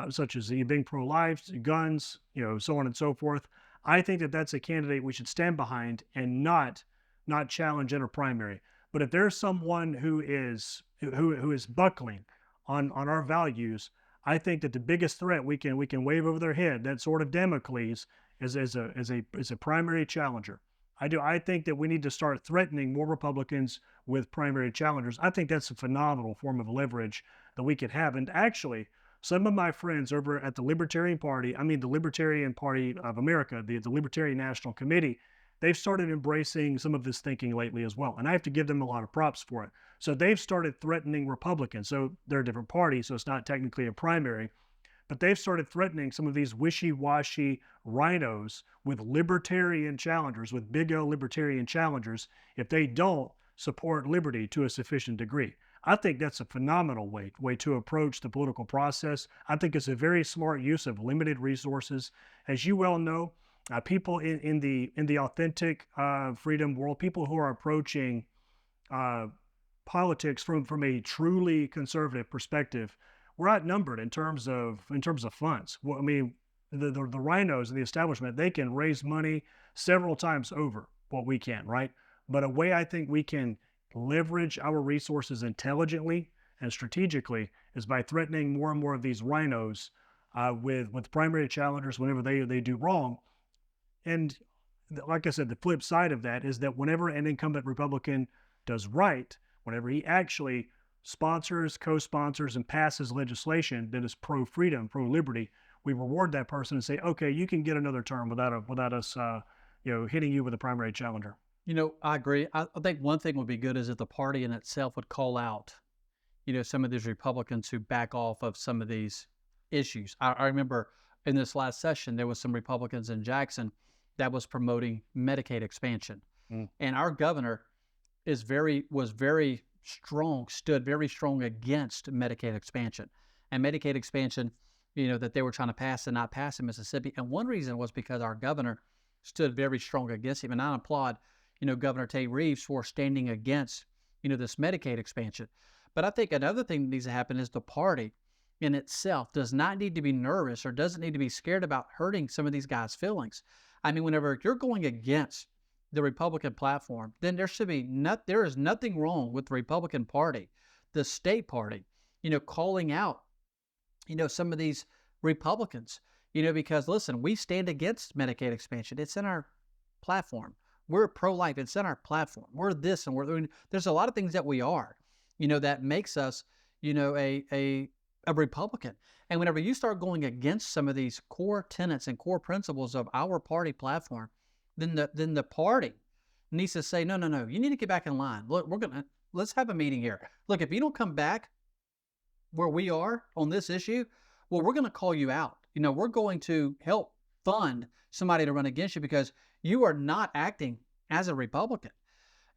such as being pro-life, guns, so on and so forth. I think that that's a candidate we should stand behind and not challenge in a primary. But if there's someone who is buckling on our values, I think that the biggest threat we can wave over their head, that sort of Damocles, is a primary challenger. I think that we need to start threatening more Republicans with primary challengers. I think that's a phenomenal form of leverage that we could have. And actually, some of my friends over at the Libertarian Party, the Libertarian Party of America, the Libertarian National Committee, they've started embracing some of this thinking lately as well. And I have to give them a lot of props for it. So they've started threatening Republicans. So they're a different party, so it's not technically a primary. But they've started threatening some of these wishy-washy rhinos with libertarian challengers, with big L libertarian challengers, if they don't support liberty to a sufficient degree. I think that's a phenomenal way to approach the political process. I think it's a very smart use of limited resources. As you well know, people in the authentic freedom world, people who are approaching uh, politics from a truly conservative perspective, we're outnumbered in terms of funds. Well, I mean, the rhinos and the establishment, they can raise money several times over what we can, right? But a way I think we can leverage our resources intelligently and strategically is by threatening more and more of these rhinos with primary challengers whenever they do wrong. And like I said, the flip side of that is that whenever an incumbent Republican does right, whenever he actually sponsors, co-sponsors, and passes legislation that is pro-freedom, pro-liberty, we reward that person and say, okay, you can get another term without us, hitting you with a primary challenger. I agree. I think one thing would be good is if the party in itself would call out, some of these Republicans who back off of some of these issues. I remember in this last session, there was some Republicans in Jackson that was promoting Medicaid expansion. And our governor was very strong, stood very strong against Medicaid expansion. And Medicaid expansion, that they were trying to pass and not pass in Mississippi. And one reason was because our governor stood very strong against him. And I applaud, Governor Tate Reeves for standing against, this Medicaid expansion. But I think another thing that needs to happen is the party in itself does not need to be nervous or doesn't need to be scared about hurting some of these guys' feelings. I mean, whenever you're going against the Republican platform, then there is nothing wrong with the Republican Party, the state party, calling out, some of these Republicans, because listen, we stand against Medicaid expansion. It's in our platform. We're pro-life. It's in our platform. We're this and there's a lot of things that we are, that makes us, a Republican. And whenever you start going against some of these core tenets and core principles of our party platform, then the party needs to say, no, you need to get back in line. Look, let's have a meeting here. Look, if you don't come back where we are on this issue, well, we're going to call you out. We're going to help fund somebody to run against you because you are not acting as a Republican.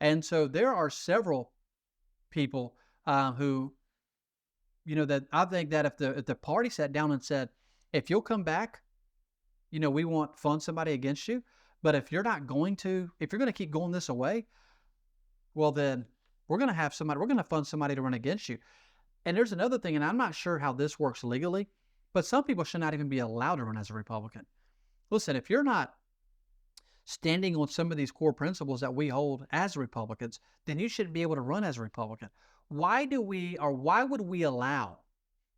And so there are several people who, that I think that if the party sat down and said, if you'll come back, we won't fund somebody against you. But if you're going to keep going this away, well, then we're going to fund somebody to run against you. And there's another thing, and I'm not sure how this works legally, but some people should not even be allowed to run as a Republican. Listen, if you're not standing on some of these core principles that we hold as Republicans, then you shouldn't be able to run as a Republican. Why would we allow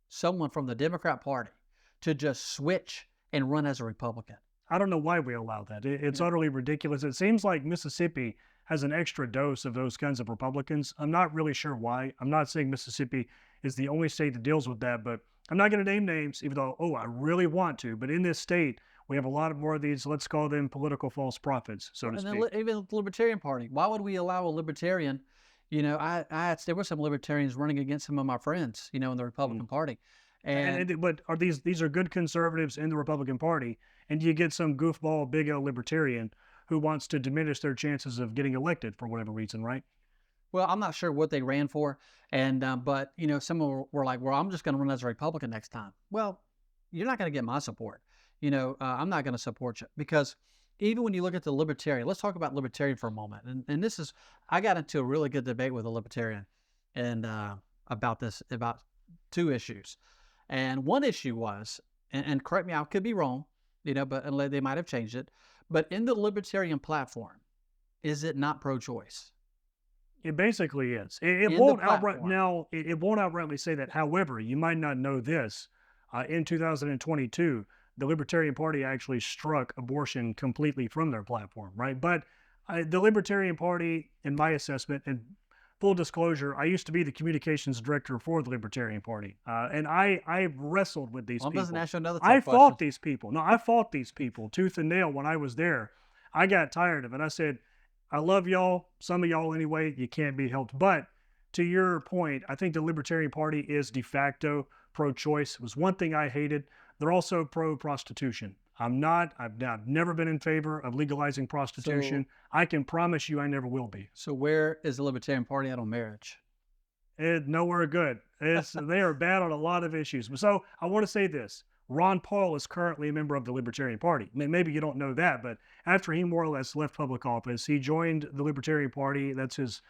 someone from the Democrat Party to just switch and run as a Republican? I don't know why we allow that. It's utterly ridiculous. It seems like Mississippi has an extra dose of those kinds of Republicans. I'm not really sure why. I'm not saying Mississippi is the only state that deals with that, but I'm not going to name names, even though, I really want to. But in this state, we have a lot of more of these, let's call them political false prophets, so to speak. And then even the Libertarian Party. Why would we allow a Libertarian? There were some Libertarians running against some of my friends, in the Republican Party. But are these are good conservatives in the Republican Party, and you get some goofball big L libertarian who wants to diminish their chances of getting elected for whatever reason, right? Well, I'm not sure what they ran for, but some were like, "Well, I'm just going to run as a Republican next time." Well, you're not going to get my support. I'm not going to support you because even when you look at the Libertarian, let's talk about Libertarian for a moment. And I got into a really good debate with a Libertarian, and about two issues. And one issue was, and correct me, I could be wrong, but they might have changed it. But in the Libertarian platform, is it not pro-choice? It basically is. It won't outrightly say that. However, you might not know this. In 2022, the Libertarian Party actually struck abortion completely from their platform, right? But the Libertarian Party, in my assessment, and full disclosure, I used to be the communications director for the Libertarian Party, and I wrestled with these people. Doesn't ask you another I tough fought question. these people. No, I fought these people tooth and nail when I was there. I got tired of it. I said, I love y'all, some of y'all anyway, you can't be helped. But to your point, I think the Libertarian Party is de facto pro-choice. It was one thing I hated. They're also pro-prostitution. I've never been in favor of legalizing prostitution. I can promise you I never will be. So where is the Libertarian Party at on marriage? nowhere good. They are bad on a lot of issues. So I want to say this. Ron Paul is currently a member of the Libertarian Party. Maybe you don't know that, but after he more or less left public office, he joined the Libertarian Party. That's his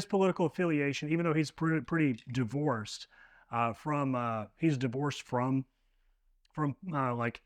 political affiliation, even though he's pretty divorced he's divorced from like,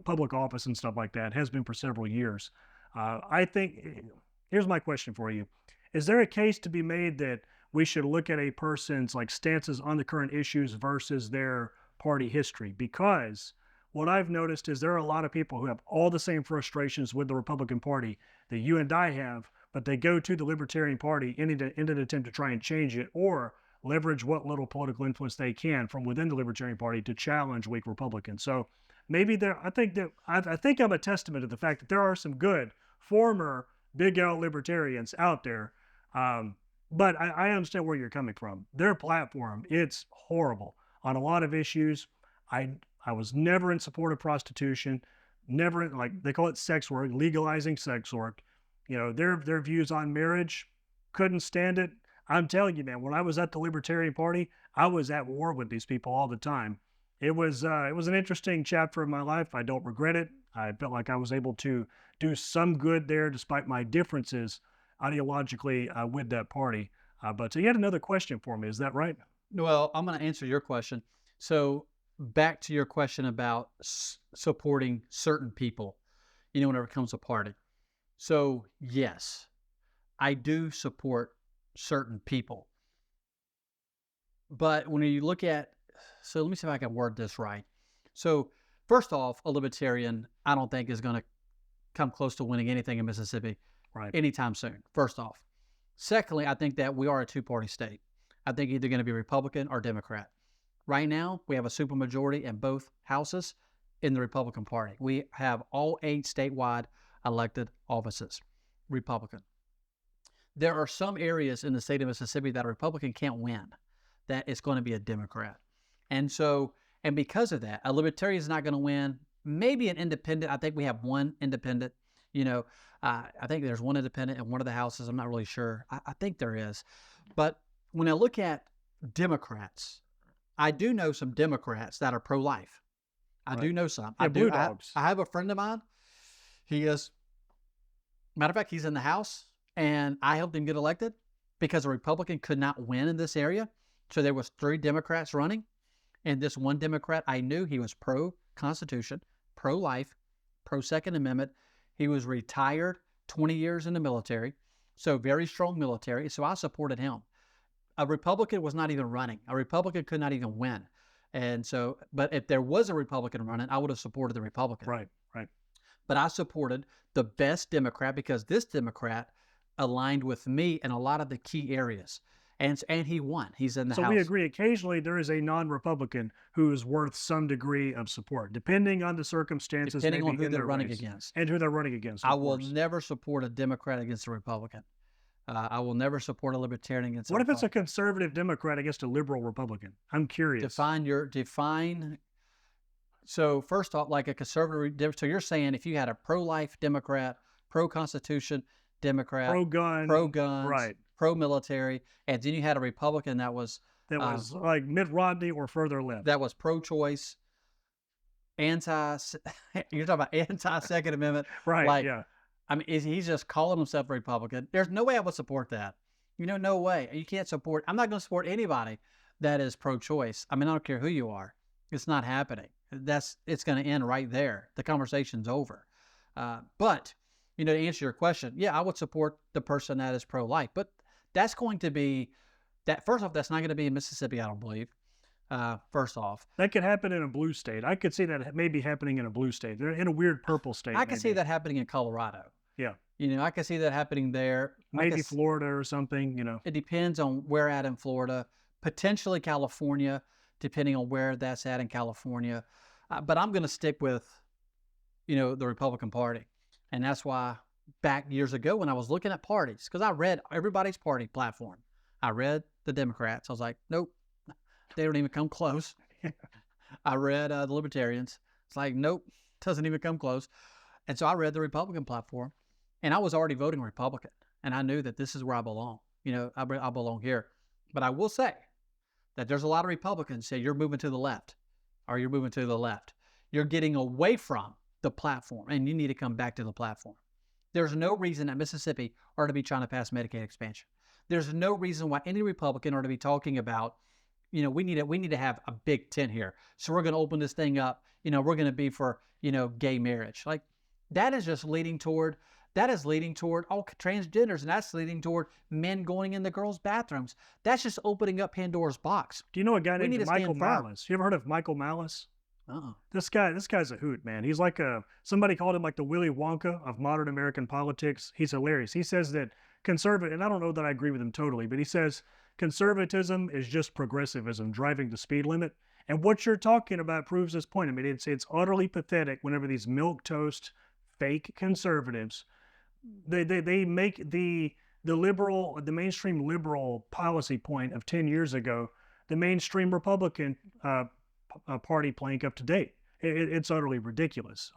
public office and stuff like that, has been for several years. I think, here's my question for you. Is there a case to be made that we should look at a person's like stances on the current issues versus their party history? Because what I've noticed is there are a lot of people who have all the same frustrations with the Republican Party that you and I have, but they go to the Libertarian Party in an attempt to try and change it, or leverage what little political influence they can from within the Libertarian Party to challenge weak Republicans. So maybe I think I'm a testament to the fact that there are some good former big L libertarians out there. But I understand where you're coming from. Their platform, it's horrible on a lot of issues. I was never in support of prostitution, never, like they call it sex work, legalizing sex work. Their views on marriage, couldn't stand it. I'm telling you, man, when I was at the Libertarian Party, I was at war with these people all the time. It was an interesting chapter of my life. I don't regret it. I felt like I was able to do some good there despite my differences ideologically with that party. But you had another question for me. Is that right? Well, I'm going to answer your question. So back to your question about supporting certain people, whenever it comes to party. So yes, I do support certain people. But when you look at, so let me see if I can word this right. So first off, a libertarian, I don't think is going to come close to winning anything in Mississippi anytime soon, first off. Secondly, I think that we are a two-party state. I think either going to be Republican or Democrat. Right now, we have a supermajority in both houses in the Republican Party. We have all 8 statewide elected offices, Republican. There are some areas in the state of Mississippi that a Republican can't win, that it's going to be a Democrat. And because of that, a Libertarian is not going to win. Maybe an independent. I think we have one independent. I think there's one independent in one of the houses. I'm not really sure. I think there is. But when I look at Democrats, I do know some Democrats that are pro-life. I do know some. Yeah, blue dogs. I have a friend of mine. He is, matter of fact, he's in the House, and I helped him get elected because a Republican could not win in this area. So there was 3 Democrats running, and this one Democrat, I knew he was pro-Constitution, pro-life, pro-Second Amendment. He was retired, 20 years in the military, so very strong military. So I supported him. A Republican was not even running. A Republican could not even win. And so, but if there was a Republican running, I would have supported the Republican. Right. But I supported the best Democrat because this Democrat aligned with me in a lot of the key areas. And he won. He's in the House. So we agree. Occasionally, there is a non-Republican who is worth some degree of support, depending on the circumstances. Depending on who they're running against. And who they're running against. I will never support a Democrat against a Republican. I will never support a Libertarian against a What if Republican. it's a conservative Democrat against a liberal Republican? I'm curious. Define. So first off, like a conservative, so you're saying if you had a pro-life Democrat, pro-Constitution Democrat, pro-gun, right, pro-military, and then you had a Republican that was like Mitt Romney or further left, that was pro-choice, you're talking about anti-Second Amendment, right? Yeah. I mean, he's just calling himself a Republican. There's no way I would support that. No way. You can't support. I'm not going to support anybody that is pro-choice. I mean, I don't care who you are. It's not happening. It's going to end right there. The conversation's over. But to answer your question, yeah, I would support the person that is pro-life. But that's going to be that. First off, that's not going to be in Mississippi, I don't believe. First off, that could happen in a blue state. I could see that maybe happening in a blue state. They're in a weird purple state. I could see that happening in Colorado. Yeah. I could see that happening there. Maybe Florida or something, It depends on where at in Florida. Potentially California, depending on where that's at in California. But I'm going to stick with, the Republican Party. And that's why back years ago when I was looking at parties, because I read everybody's party platform. I read the Democrats. I was like, nope, they don't even come close. I read the Libertarians. It's like, nope, doesn't even come close. And so I read the Republican platform, and I was already voting Republican. And I knew that this is where I belong. I belong here. But I will say that there's a lot of Republicans say you're moving to the left or you're moving to the left. You're getting away from the platform and you need to come back to the platform. There's no reason that Mississippi ought to be trying to pass Medicaid expansion. There's no reason why any Republican ought to be talking about, we need to have a big tent here. So we're going to open this thing up. We're going to be for, gay marriage. Like that is just leading toward all transgenders, and that's leading toward men going in the girls' bathrooms. That's just opening up Pandora's box. Do you know a guy We need named to Michael stand firm. Malice? You ever heard of Michael Malice? Uh-uh. This guy's a hoot, man. He's like somebody called him like the Willy Wonka of modern American politics. He's hilarious. He says that and I don't know that I agree with him totally, but he says conservatism is just progressivism driving the speed limit. And what you're talking about proves this point. I mean, it's utterly pathetic whenever these milquetoast fake conservatives, they make the mainstream liberal policy point of 10 years ago, the mainstream Republican party plank up to date. It's utterly ridiculous.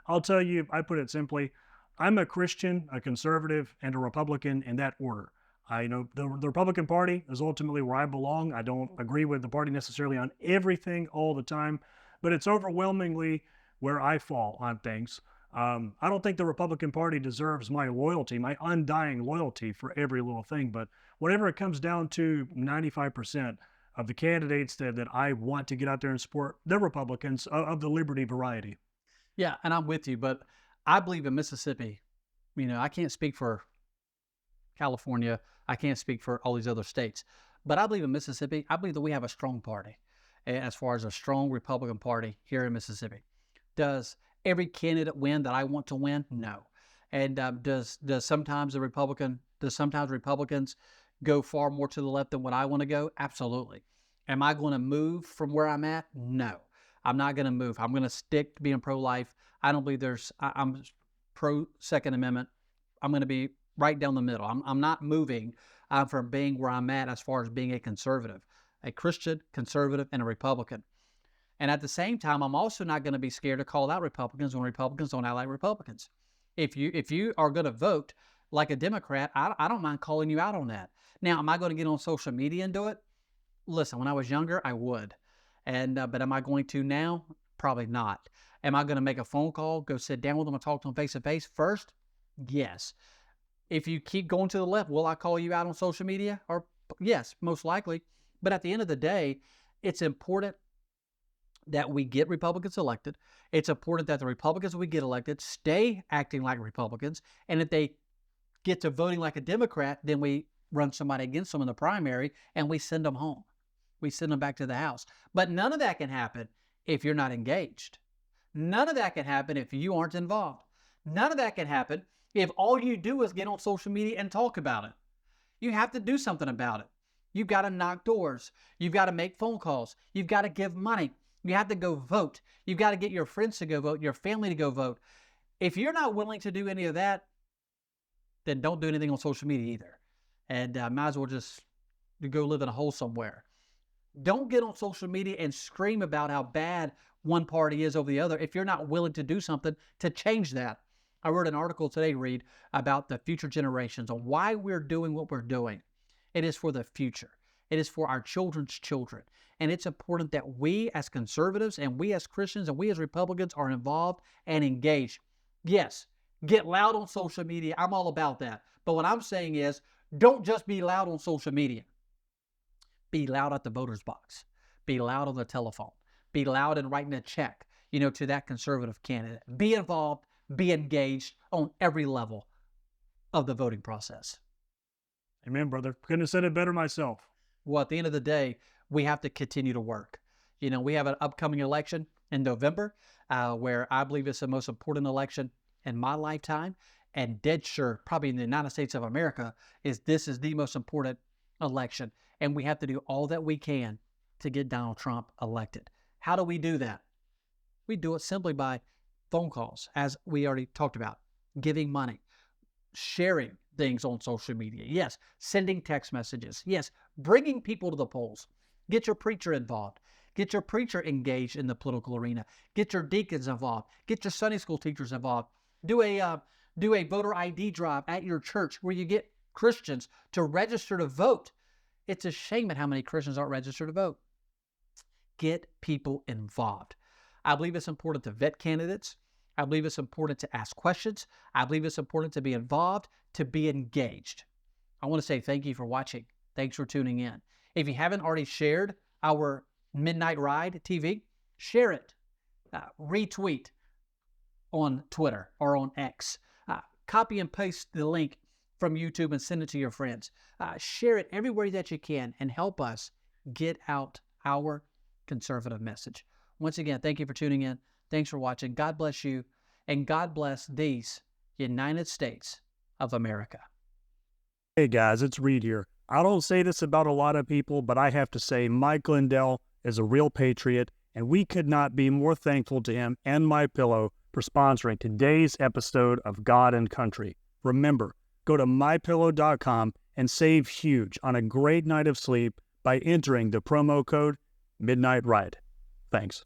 I'll tell you, I put it simply, I'm a Christian, a conservative, and a Republican in that order. I know the Republican Party is ultimately where I belong. I don't agree with the party necessarily on everything all the time, but it's overwhelmingly where I fall on things. I don't think the Republican Party deserves my loyalty, my undying loyalty for every little thing, but whenever it comes down to 95% of the candidates that I want to get out there and support, they're Republicans of the liberty variety. Yeah, and I'm with you, but I believe in Mississippi. I can't speak for California. I can't speak for all these other states, but I believe in Mississippi. I believe that we have a strong party as far as a strong Republican Party here in Mississippi. Does every candidate win that I want to win? No. And does sometimes Republicans go far more to the left than what I want to go? Absolutely. Am I going to move from where I'm at? No. I'm not going to move. I'm going to stick to being pro-life. I don't believe I'm pro-Second Amendment. I'm going to be right down the middle. I'm not moving from being where I'm at as far as being a conservative, a Christian, conservative, and a Republican. And at the same time, I'm also not going to be scared to call out Republicans when Republicans don't act like Republicans. If you are going to vote like a Democrat, I don't mind calling you out on that. Now, am I going to get on social media and do it? Listen, when I was younger, I would. But am I going to now? Probably not. Am I going to make a phone call, go sit down with them and talk to them face to face first? Yes. If you keep going to the left, will I call you out on social media? Or yes, most likely. But at the end of the day, it's important that we get Republicans elected. It's important that the Republicans we get elected stay acting like Republicans. And if they get to voting like a Democrat, then we run somebody against them in the primary and we send them home. We send them back to the house. But none of that can happen if you're not engaged. None of that can happen if you aren't involved. None of that can happen if all you do is get on social media and talk about it. You have to do something about it. You've got to knock doors. You've got to make phone calls. You've got to give money. You have to go vote. You've got to get your friends to go vote, your family to go vote. If you're not willing to do any of that, then don't do anything on social media either. And might as well just go live in a hole somewhere. Don't get on social media and scream about how bad one party is over the other if you're not willing to do something to change that. I wrote an article today, Reed, about the future generations on why we're doing what we're doing. It is for the future. It is for our children's children. And it's important that we as conservatives and we as Christians and we as Republicans are involved and engaged. Yes, get loud on social media. I'm all about that. But what I'm saying is, don't just be loud on social media. Be loud at the voter's box. Be loud on the telephone. Be loud in writing a check, to that conservative candidate. Be involved, be engaged on every level of the voting process. Amen, brother. Couldn't have said it better myself. Well, at the end of the day, we have to continue to work. We have an upcoming election in November where I believe it's the most important election in my lifetime. And dead sure, probably in the United States of America, this is the most important election. And we have to do all that we can to get Donald Trump elected. How do we do that? We do it simply by phone calls, as we already talked about, giving money, sharing things on social media. Yes, sending text messages. Yes, bringing people to the polls. Get your preacher involved. Get your preacher engaged in the political arena. Get your deacons involved. Get your Sunday school teachers involved. Do a voter ID drive at your church where you get Christians to register to vote. It's a shame at how many Christians aren't registered to vote. Get people involved. I believe it's important to vet candidates. I believe it's important to ask questions. I believe it's important to be involved, to be engaged. I want to say thank you for watching. Thanks for tuning in. If you haven't already shared our Midnight Ride TV, share it. Retweet on Twitter or on X. Copy and paste the link from YouTube and send it to your friends. Share it everywhere that you can and help us get out our conservative message. Once again, thank you for tuning in. Thanks for watching. God bless you, and God bless these United States of America. Hey guys, it's Reed here. I don't say this about a lot of people, but I have to say Mike Lindell is a real patriot, and we could not be more thankful to him and MyPillow for sponsoring today's episode of God and Country. Remember, go to MyPillow.com and save huge on a great night of sleep by entering the promo code Midnight Ride. Thanks.